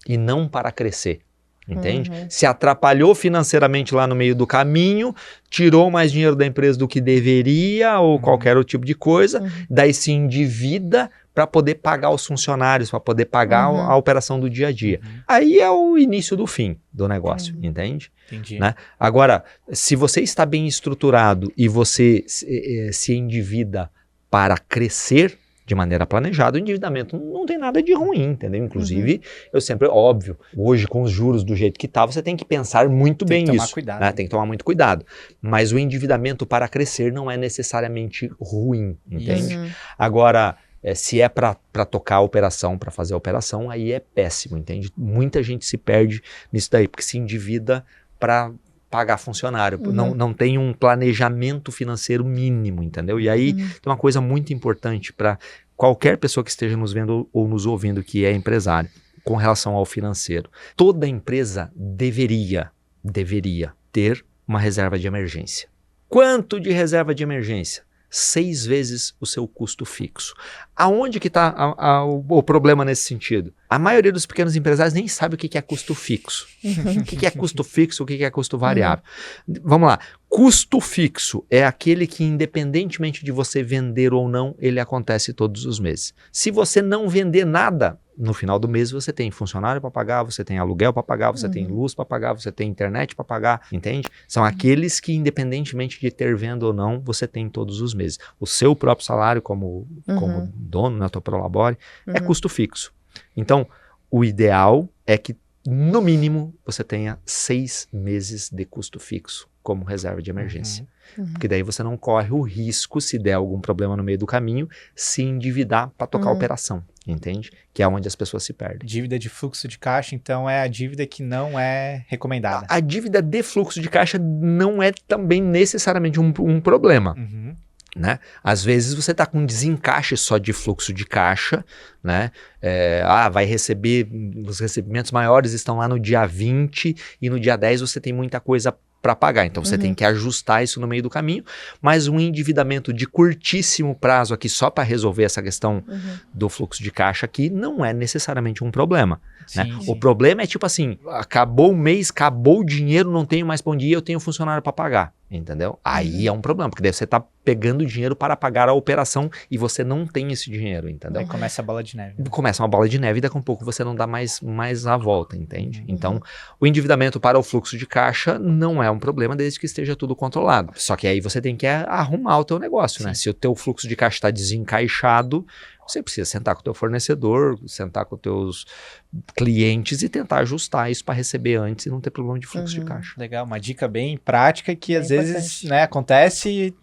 e não para crescer. Entende? Se atrapalhou financeiramente lá no meio do caminho, tirou mais dinheiro da empresa do que deveria ou qualquer outro tipo de coisa, daí se endivida para poder pagar os funcionários, para poder pagar a operação do dia a dia. Aí é o início do fim do negócio, entende? Entendi. Né? Agora, se você está bem estruturado e você se endivida para crescer de maneira planejada, o endividamento não tem nada de ruim, entendeu? Inclusive, eu sempre, óbvio, hoje com os juros do jeito que tá, você tem que pensar muito bem nisso. Tem que tomar cuidado. Né? Tem que tomar muito cuidado. Mas o endividamento para crescer não é necessariamente ruim, entende? Agora, se é para tocar a operação, para fazer a operação, aí é péssimo, entende? Muita gente se perde nisso daí, porque se endivida para pagar funcionário, não tem um planejamento financeiro mínimo, entendeu? E aí tem uma coisa muito importante para qualquer pessoa que esteja nos vendo ou nos ouvindo que é empresário, com relação ao financeiro. Toda empresa deveria ter uma reserva de emergência. Quanto de reserva de emergência? 6 vezes o seu custo fixo. Aonde que está o problema nesse sentido? A maioria dos pequenos empresários nem sabe o que é custo fixo. O que é custo fixo, o que é custo variável. Vamos lá. Custo fixo é aquele que, independentemente de você vender ou não, ele acontece todos os meses. Se você não vender nada, no final do mês você tem funcionário para pagar, você tem aluguel para pagar, você tem luz para pagar, você tem internet para pagar, entende? São aqueles que, independentemente de ter venda ou não, você tem todos os meses. O seu próprio salário como dono, na tua Prolabore, é custo fixo. Então, o ideal é que, no mínimo, você tenha 6 meses de custo fixo como reserva de emergência. Porque daí você não corre o risco, se der algum problema no meio do caminho, se endividar para tocar a operação, entende? Que é onde as pessoas se perdem. Dívida de fluxo de caixa, então, é a dívida que não é recomendada. A dívida de fluxo de caixa não é também necessariamente um problema. Né? Às vezes você está com um desencaixe só de fluxo de caixa, né? Vai receber, os recebimentos maiores estão lá no dia 20 e no dia 10 você tem muita coisa para pagar, então você tem que ajustar isso no meio do caminho, mas um endividamento de curtíssimo prazo aqui só para resolver essa questão do fluxo de caixa aqui não é necessariamente um problema. Sim, né? sim. O problema é tipo assim, acabou o mês, acabou o dinheiro, não tenho mais bom dia, eu tenho funcionário para pagar, entendeu? Aí é um problema, porque daí você está pegando dinheiro para pagar a operação e você não tem esse dinheiro, entendeu? Aí começa a bola de neve. Começa uma bola de neve e daqui a um pouco você não dá mais a volta, entende? Então, o endividamento para o fluxo de caixa não é um problema desde que esteja tudo controlado. Só que aí você tem que arrumar o teu negócio, né? Se o teu fluxo de caixa está desencaixado, você precisa sentar com o teu fornecedor, sentar com os teus clientes e tentar ajustar isso para receber antes e não ter problema de fluxo de caixa. Legal, uma dica bem prática que às vezes, né, acontece...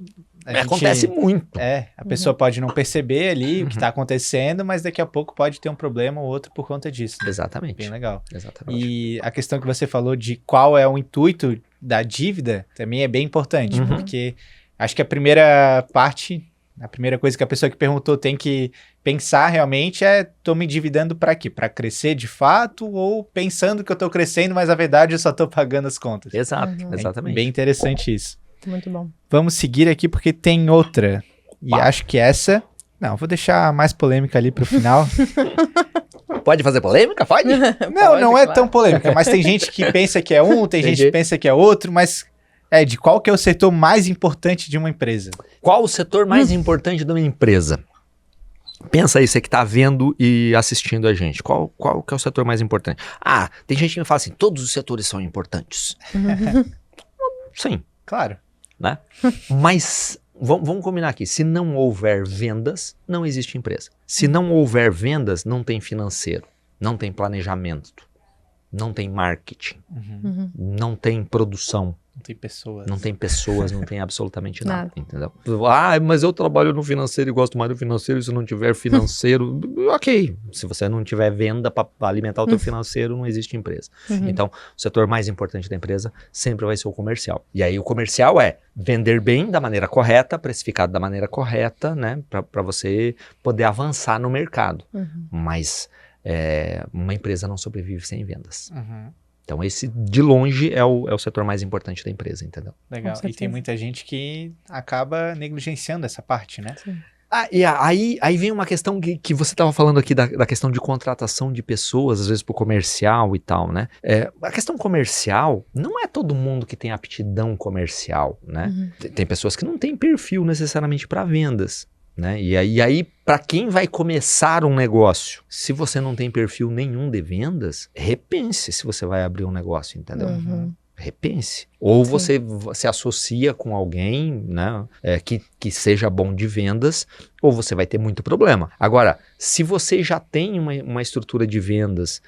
Acontece muito. A pessoa pode não perceber ali o que está acontecendo, mas daqui a pouco pode ter um problema ou outro por conta disso. Exatamente. Bem legal. Exatamente. E a questão que você falou de qual é o intuito da dívida também é bem importante, porque acho que a primeira parte, a primeira coisa que a pessoa que perguntou tem que pensar realmente é: tô me endividando para quê? Para crescer de fato ou pensando que eu tô crescendo, mas na verdade eu só tô pagando as contas? Exato, exatamente. Bem interessante isso. Muito bom. Vamos seguir aqui porque tem outra. E acho que essa... Não, vou deixar mais polêmica ali pro final. Pode fazer polêmica? Pode? Não é tão polêmica, mas tem gente que pensa que é um, tem gente que pensa que é outro, mas Ed, qual que é o setor mais importante de uma empresa? Qual o setor mais importante de uma empresa? Pensa aí, você que está vendo e assistindo a gente. Qual que é o setor mais importante? Ah, tem gente que me fala assim, todos os setores são importantes. Sim. Claro. Né? Mas vamos combinar aqui. Se não houver vendas, não existe empresa. Se não houver vendas, não tem financeiro, não tem planejamento, não tem marketing, não tem produção. Não tem pessoas. Não tem pessoas, não tem absolutamente nada, entendeu? Ah, mas eu trabalho no financeiro e gosto mais do financeiro, se não tiver financeiro, ok. Se você não tiver venda para alimentar o teu financeiro, não existe empresa. Então, o setor mais importante da empresa sempre vai ser o comercial. E aí o comercial é vender bem da maneira correta, precificado da maneira correta, né? Para você poder avançar no mercado. Mas uma empresa não sobrevive sem vendas. Então esse, de longe, é o setor mais importante da empresa, entendeu? Legal. E tem muita gente que acaba negligenciando essa parte, né? Sim. E aí vem uma questão que você estava falando aqui da questão de contratação de pessoas, às vezes para o comercial e tal, né? A questão comercial, não é todo mundo que tem aptidão comercial, né? Tem pessoas que não têm perfil necessariamente para vendas. Né? E aí para quem vai começar um negócio, se você não tem perfil nenhum de vendas, repense se você vai abrir um negócio, entendeu? Repense. Ou você se associa com alguém, né, que seja bom de vendas, ou você vai ter muito problema. Agora, se você já tem uma estrutura de vendas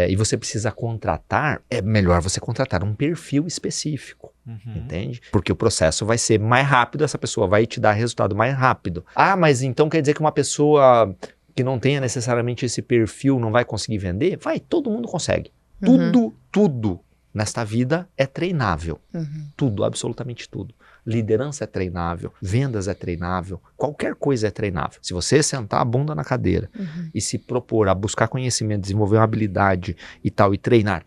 e você precisa contratar, é melhor você contratar um perfil específico. Entende? Porque o processo vai ser mais rápido, essa pessoa vai te dar resultado mais rápido. Ah, mas então quer dizer que uma pessoa que não tenha necessariamente esse perfil não vai conseguir vender? Vai, todo mundo consegue. Tudo nesta vida é treinável. Tudo, absolutamente tudo. Liderança é treinável, vendas é treinável, qualquer coisa é treinável. Se você sentar a bunda na cadeira e se propor a buscar conhecimento, desenvolver uma habilidade e tal, e treinar,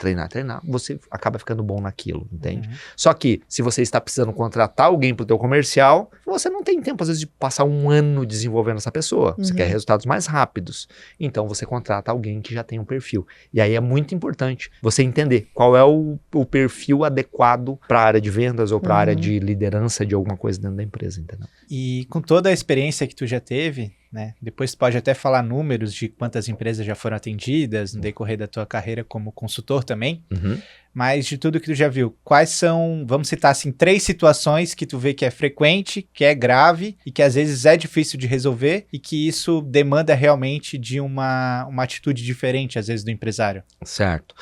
você acaba ficando bom naquilo, entende? Só que, se você está precisando contratar alguém para o teu comercial, você não tem tempo, às vezes, de passar um ano desenvolvendo essa pessoa. Você quer resultados mais rápidos. Então, você contrata alguém que já tem um perfil. E aí é muito importante você entender qual é o perfil adequado para a área de vendas ou para a área de liderança de alguma coisa dentro da empresa, entendeu? E com toda a experiência que tu já teve, né? Depois tu pode até falar números de quantas empresas já foram atendidas no decorrer da tua carreira como consultor também. Mas de tudo que tu já viu, quais são, vamos citar assim, 3 situações que tu vê que é frequente, que é grave e que às vezes é difícil de resolver e que isso demanda realmente de uma atitude diferente, às vezes, do empresário? Certo.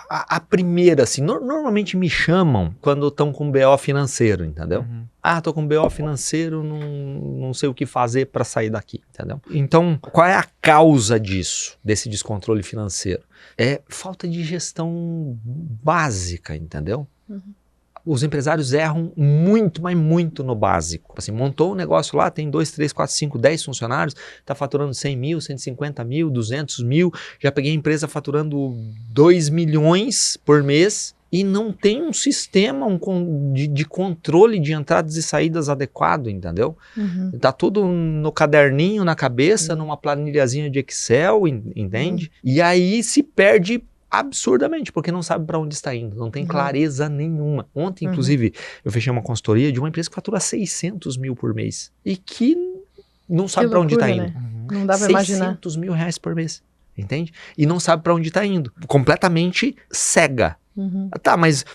A primeira, assim, normalmente me chamam quando estão com BO financeiro, entendeu? Ah, tô com BO financeiro, não sei o que fazer para sair daqui, entendeu? Então, qual é a causa disso, desse descontrole financeiro? É falta de gestão básica, entendeu? Os empresários erram muito, mas muito no básico. Assim, montou um negócio lá, tem 2, 3, 4, 5, 10 funcionários, está faturando 100 mil, 150 mil, 200 mil. Já peguei a empresa faturando 2 milhões por mês e não tem um sistema de controle de entradas e saídas adequado, entendeu? Tá tudo no caderninho, na cabeça, numa planilhazinha de Excel, entende? E aí se perde absurdamente, porque não sabe para onde está indo, não tem clareza nenhuma. Ontem, inclusive, eu fechei uma consultoria de uma empresa que fatura 600 mil por mês e que não sabe para onde está indo. Né? Não dá para imaginar. 600 mil reais por mês, entende? E não sabe para onde está indo, completamente cega. Tá, mas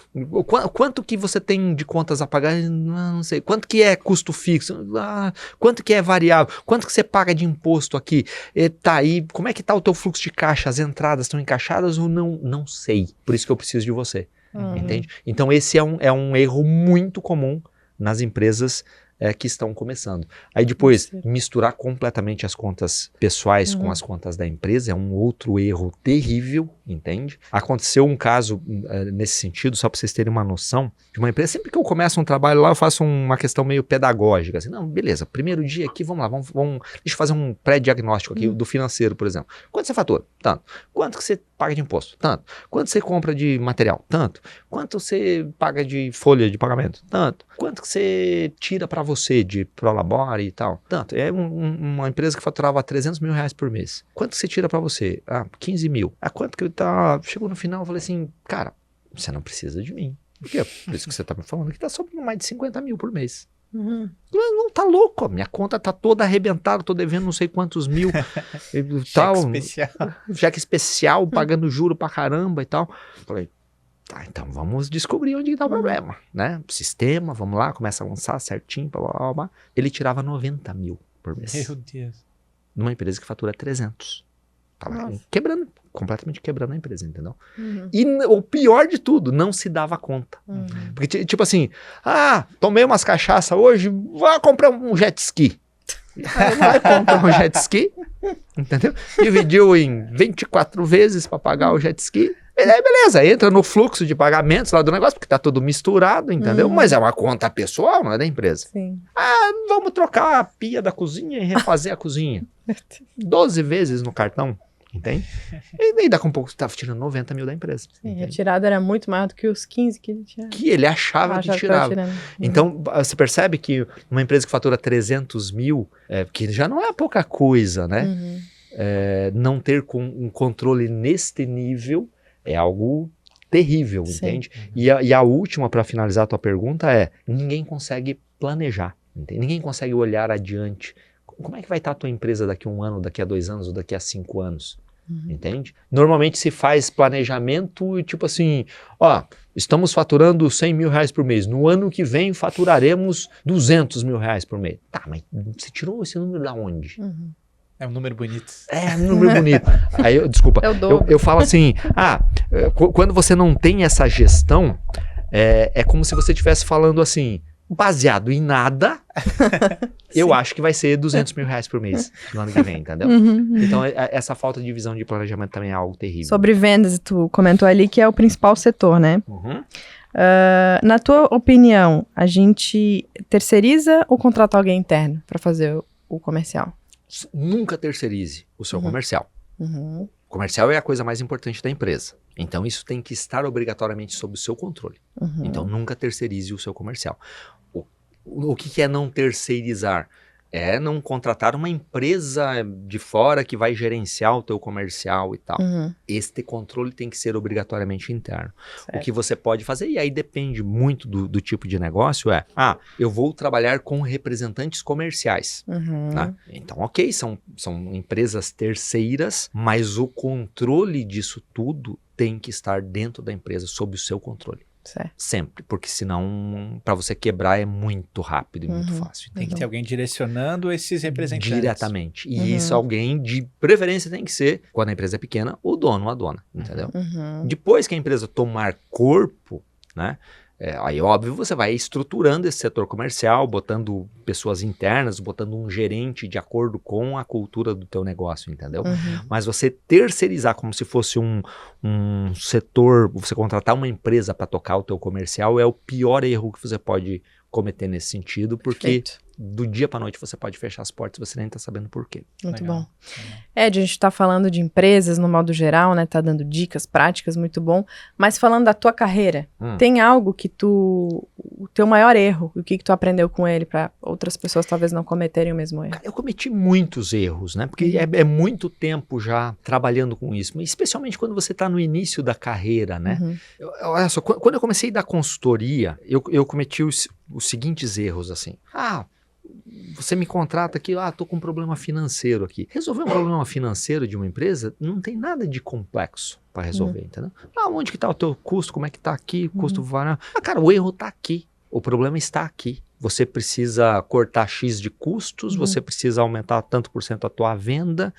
quanto que você tem de contas a pagar? Não sei. Quanto que é custo fixo? Quanto que é variável? Quanto que você paga de imposto aqui? E como é que tá o teu fluxo de caixa? As entradas estão encaixadas ou não? Não sei. Por isso que eu preciso de você. Entende? Então esse é um erro muito comum nas empresas que estão começando. Aí depois, misturar completamente as contas pessoais com as contas da empresa é um outro erro terrível, entende? Aconteceu um caso nesse sentido, só para vocês terem uma noção, de uma empresa, sempre que eu começo um trabalho lá, eu faço uma questão meio pedagógica, assim, não, beleza, primeiro dia aqui, vamos lá, deixa eu fazer um pré-diagnóstico aqui do financeiro, por exemplo. Quanto você fatura? Tanto. Quanto que você paga de imposto? Tanto. Quanto você compra de material? Tanto. Quanto você paga de folha de pagamento? Tanto. Quanto que você tira para você de Prolabore e tal? Tanto. É uma empresa que faturava 300 mil reais por mês. Quanto que você tira para você? 15 mil. Quanto que tá? Chegou no final, eu falei assim, cara, você não precisa de mim. Porque é por isso que você tá me falando que tá sobrando mais de 50 mil por mês. Uhum. Não tá louco, minha conta tá toda arrebentada, tô devendo não sei quantos mil e tal, Cheque especial. cheque especial, pagando juro pra caramba e tal. Falei, tá, então vamos descobrir onde que tá o problema, né? Sistema, vamos lá, começa a lançar certinho, blá, blá, blá, blá. Ele tirava 90 mil por mês, Meu Deus. numa empresa que fatura 300. Tava Nossa. quebrando, completamente quebrando a empresa, entendeu? Uhum. E o pior de tudo, não se dava conta. Uhum. Porque, tipo assim, tomei umas cachaça hoje, vou comprar um jet ski. Aí vai comprar um jet ski, entendeu? Dividiu em 24 vezes para pagar o jet ski. E aí, beleza, entra no fluxo de pagamentos lá do negócio, porque tá tudo misturado, entendeu? Mas é uma conta pessoal, não é da empresa. Sim. Vamos trocar a pia da cozinha e refazer a cozinha. 12 vezes no cartão, entende? E daí daqui a um pouco você tava tirando 90 mil da empresa. Sim, a entende? retirada era muito maior do que os 15 que ele tinha. Que ele achava que tirava. Então, você percebe que uma empresa que fatura 300 mil, que já não é pouca coisa, né? Uhum. Não ter um controle neste nível é algo terrível, Sim. entende? E a última, para finalizar a tua pergunta, ninguém consegue planejar, entende? Ninguém consegue olhar adiante. Como é que vai estar a tua empresa daqui a 1 ano, daqui a 2 anos ou daqui a 5 anos? Entende? Normalmente se faz planejamento e tipo assim, estamos faturando 100 mil reais por mês, no ano que vem faturaremos 200 mil reais por mês. Tá, mas você tirou esse número da onde? Uhum. É um número bonito. É um número bonito. Aí, desculpa, É o dobro. eu falo assim, quando você não tem essa gestão, é como se você estivesse falando assim, baseado em nada, eu acho que vai ser 200 mil reais por mês no ano que vem, entendeu? Uhum. Então, essa falta de visão de planejamento também é algo terrível. Sobre vendas, tu comentou ali que é o principal setor, né? Uhum. Na tua opinião, a gente terceiriza ou contrata alguém interno para fazer o comercial? Nunca terceirize o seu comercial. Uhum. O comercial é a coisa mais importante da empresa. Então, isso tem que estar obrigatoriamente sob o seu controle. Uhum. Então, nunca terceirize o seu comercial. O que é não terceirizar? É não contratar uma empresa de fora que vai gerenciar o teu comercial e tal. Uhum. Este controle tem que ser obrigatoriamente interno. Certo. O que você pode fazer, e aí depende muito do tipo de negócio, eu vou trabalhar com representantes comerciais. Uhum. Né? Então, ok, são empresas terceiras, mas o controle disso tudo tem que estar dentro da empresa, sob o seu controle. Certo. Sempre, porque senão para você quebrar é muito rápido e muito fácil. Tem que ter alguém direcionando esses representantes. Diretamente. E isso alguém, de preferência, tem que ser, quando a empresa é pequena, o dono ou a dona, entendeu? Uhum. Depois que a empresa tomar corpo, né? Aí, óbvio, você vai estruturando esse setor comercial, botando pessoas internas, botando um gerente de acordo com a cultura do teu negócio, entendeu? Uhum. Mas você terceirizar como se fosse um setor, você contratar uma empresa para tocar o teu comercial é o pior erro que você pode cometer nesse sentido, porque Perfeito. do dia para noite você pode fechar as portas e você nem tá sabendo por quê. Muito Legal. bom. Ed, a gente tá falando de empresas no modo geral, né? Tá dando dicas práticas, muito bom. Mas falando da tua carreira, tem algo que o teu maior erro, o que tu aprendeu com ele para outras pessoas talvez não cometerem o mesmo erro? Eu cometi muitos erros, né? Porque é muito tempo já trabalhando com isso, especialmente quando você tá no início da carreira, né? Uhum. Olha só, quando eu comecei a dar consultoria, eu cometi os seguintes erros, assim. Você me contrata aqui, tô com um problema financeiro aqui. Resolver um problema financeiro de uma empresa não tem nada de complexo para resolver, entendeu? Onde que tá o teu custo, como é que tá aqui, o custo vai... cara, o erro tá aqui, o problema está aqui. Você precisa cortar X de custos, você precisa aumentar tanto por cento a tua venda,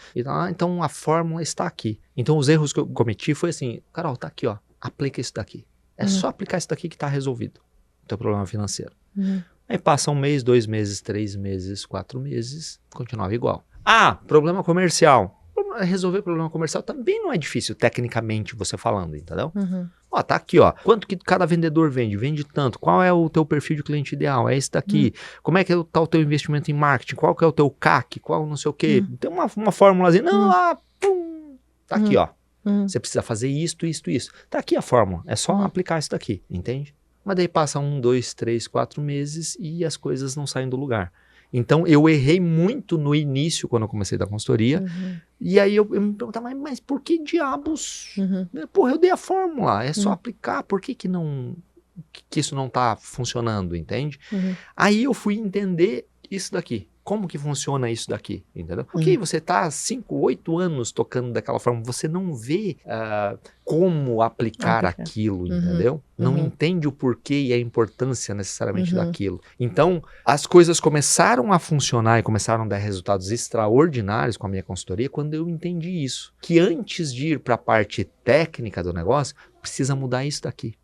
então a fórmula está aqui. Então os erros que eu cometi foi assim, Carol, tá aqui, ó, aplica isso daqui. É só aplicar isso daqui que tá resolvido, o teu problema financeiro. Aí passa 1 mês, 2 meses, 3 meses, 4 meses, continuava igual. Problema comercial. Resolver problema comercial também não é difícil, tecnicamente você falando, entendeu? Tá aqui, ó. Quanto que cada vendedor vende? Vende tanto. Qual é o teu perfil de cliente ideal? É esse daqui. Como é que tá o teu investimento em marketing? Qual que é o teu CAC? Qual não sei o quê? Tem uma formulazinha. Tá aqui, ó. Você precisa fazer isto. Tá aqui a fórmula. É só aplicar isso daqui, entende? Mas daí passa 1, 2, 3, 4 meses e as coisas não saem do lugar. Então, eu errei muito no início, quando eu comecei a dar consultoria. E aí eu me perguntava, mas por que diabos? Porra, eu dei a fórmula, é só aplicar, por que não que isso não tá funcionando, entende? Aí eu fui entender isso daqui. Como que funciona isso daqui, entendeu? Ok, você tá 5, 8 anos tocando daquela forma, você não vê como aplicar aquilo, entendeu? Não entende o porquê e a importância necessariamente daquilo. Então, as coisas começaram a funcionar e começaram a dar resultados extraordinários com a minha consultoria quando eu entendi isso. Que antes de ir para a parte técnica do negócio, precisa mudar isso daqui.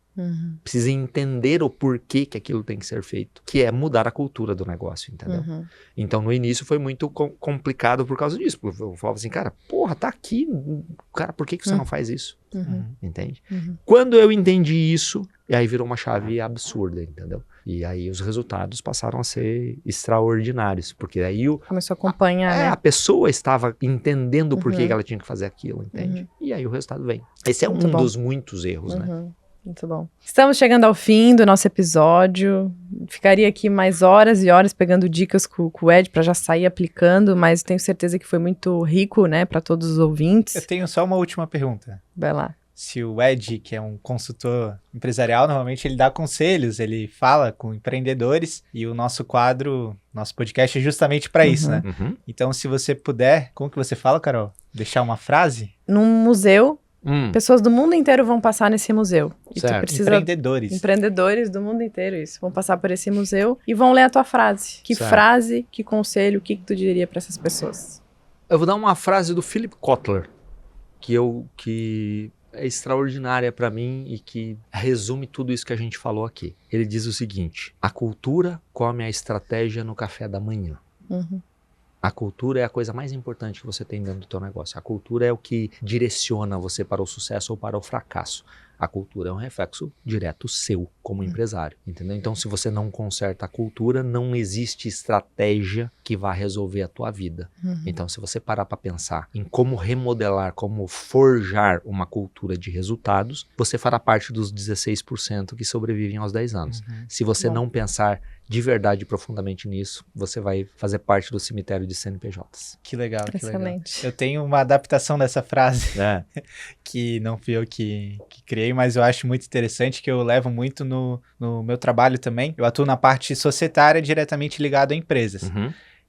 Precisa entender o porquê que aquilo tem que ser feito, que é mudar a cultura do negócio, entendeu? Então, no início foi muito complicado por causa disso. Eu falava assim, cara, porra, tá aqui, cara, por que você não faz isso? Entende? Quando eu entendi isso, e aí virou uma chave absurda, entendeu? E aí os resultados passaram a ser extraordinários, porque aí começou a acompanhar, né? A pessoa estava entendendo por que ela tinha que fazer aquilo, entende? E aí o resultado vem. Esse é um dos muitos erros, né? Muito bom. Estamos chegando ao fim do nosso episódio. Ficaria aqui mais horas e horas pegando dicas com o Ed para já sair aplicando, mas tenho certeza que foi muito rico, né, para todos os ouvintes. Eu tenho só uma última pergunta. Vai lá. Se o Ed, que é um consultor empresarial, normalmente ele dá conselhos, ele fala com empreendedores e o nosso quadro, nosso podcast é justamente para isso, né? Então, se você puder, como que você fala, Carol? Deixar uma frase? Num museu, pessoas do mundo inteiro vão passar nesse museu. E tu precisa... Empreendedores do mundo inteiro, isso. Vão passar por esse museu e vão ler a tua frase. Que frase, que conselho, o que tu diria para essas pessoas? Eu vou dar uma frase do Philip Kotler, que é extraordinária para mim e que resume tudo isso que a gente falou aqui. Ele diz o seguinte: a cultura come a estratégia no café da manhã. A cultura é a coisa mais importante que você tem dentro do teu negócio. A cultura é o que direciona você para o sucesso ou para o fracasso. A cultura é um reflexo direto seu como empresário, entendeu? Então, se você não conserta a cultura, não existe estratégia que vá resolver a tua vida. Então, se você parar para pensar em como remodelar, como forjar uma cultura de resultados, você fará parte dos 16% que sobrevivem aos 10 anos. Se você não pensar de verdade profundamente nisso, você vai fazer parte do cemitério de CNPJs. Que legal, Excelente. Que legal. Eu tenho uma adaptação dessa frase, que não fui eu que criei, mas eu acho muito interessante, que eu levo muito no meu trabalho também. Eu atuo na parte societária diretamente ligado a empresas.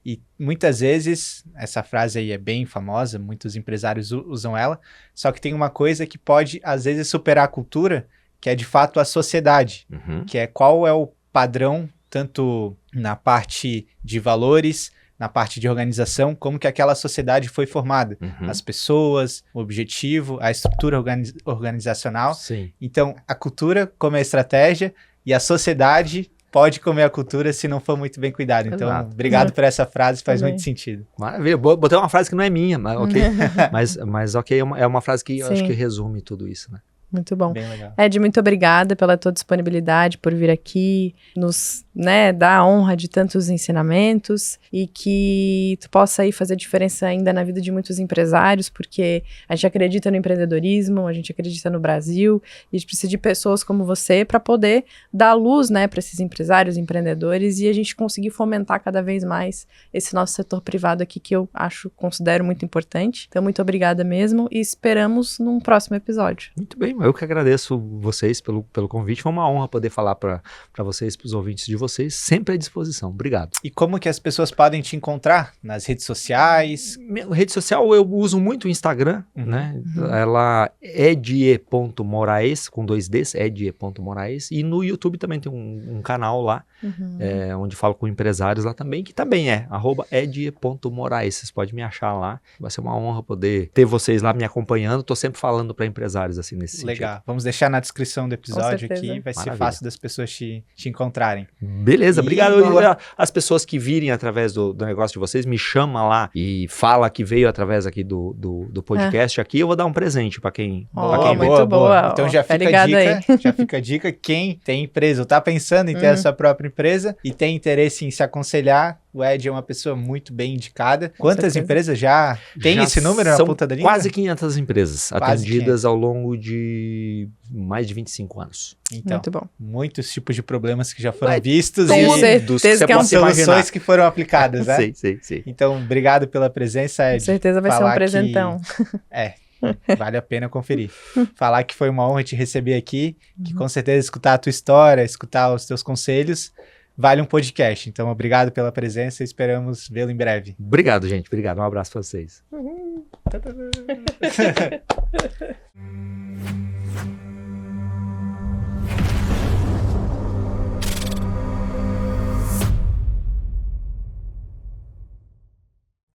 E muitas vezes, essa frase aí é bem famosa, muitos empresários usam ela, só que tem uma coisa que pode, às vezes, superar a cultura, que é de fato a sociedade, que é qual é o padrão, tanto na parte de valores, na parte de organização, como que aquela sociedade foi formada. As pessoas, o objetivo, a estrutura organizacional. Sim. Então, a cultura come a estratégia e a sociedade pode comer a cultura se não for muito bem cuidado. Então, obrigado por essa frase, faz muito sentido. Maravilha. Botei uma frase que não é minha, mas ok. mas ok, é uma frase que eu acho que resume tudo isso, né? Muito bom. Bem legal. Ed, muito obrigada pela tua disponibilidade, por vir aqui, nos dar a honra de tantos ensinamentos e que tu possa aí fazer diferença ainda na vida de muitos empresários, porque a gente acredita no empreendedorismo, a gente acredita no Brasil e a gente precisa de pessoas como você para poder dar luz, né, para esses empresários, empreendedores e a gente conseguir fomentar cada vez mais esse nosso setor privado aqui que eu considero muito importante. Então, muito obrigada mesmo e esperamos num próximo episódio. Muito bem. Eu que agradeço vocês pelo convite. Foi uma honra poder falar para vocês, para os ouvintes de vocês, sempre à disposição. Obrigado. E como que as pessoas podem te encontrar? Nas redes sociais? Rede social, eu uso muito o Instagram, né? Ela é edie.moraes, com 2 Ds, edie.moraes. E no YouTube também tem um canal lá, onde falo com empresários lá também, que também é @edie.moraes. Vocês podem me achar lá. Vai ser uma honra poder ter vocês lá me acompanhando. Tô sempre falando para empresários assim nesse sentido. Legal. Vamos deixar na descrição do episódio aqui. Vai ser fácil das pessoas te encontrarem. Beleza, obrigado. As pessoas que virem através do negócio de vocês, me chamam lá e fala que veio através aqui do podcast aqui, eu vou dar um presente para quem muito boa. Então já fica a dica, já fica a dica, quem tem empresa ou tá pensando em ter a sua própria empresa e tem interesse em se aconselhar, o Ed é uma pessoa muito bem indicada. Quantas empresas já tem esse número na ponta da língua? Quase 500 empresas atendidas ao longo de mais de 25 anos. Então, muito bom. Muitos tipos de problemas que já foram vistos e certeza que é soluções que foram aplicadas, né? Sei. Então, obrigado pela presença, Ed. Com certeza vai ser um presentão. Vale a pena conferir. Falar que foi uma honra te receber aqui, que com certeza escutar a tua história, escutar os teus conselhos, vale um podcast. Então, obrigado pela presença e esperamos vê-lo em breve. Obrigado, gente. Obrigado. Um abraço pra vocês.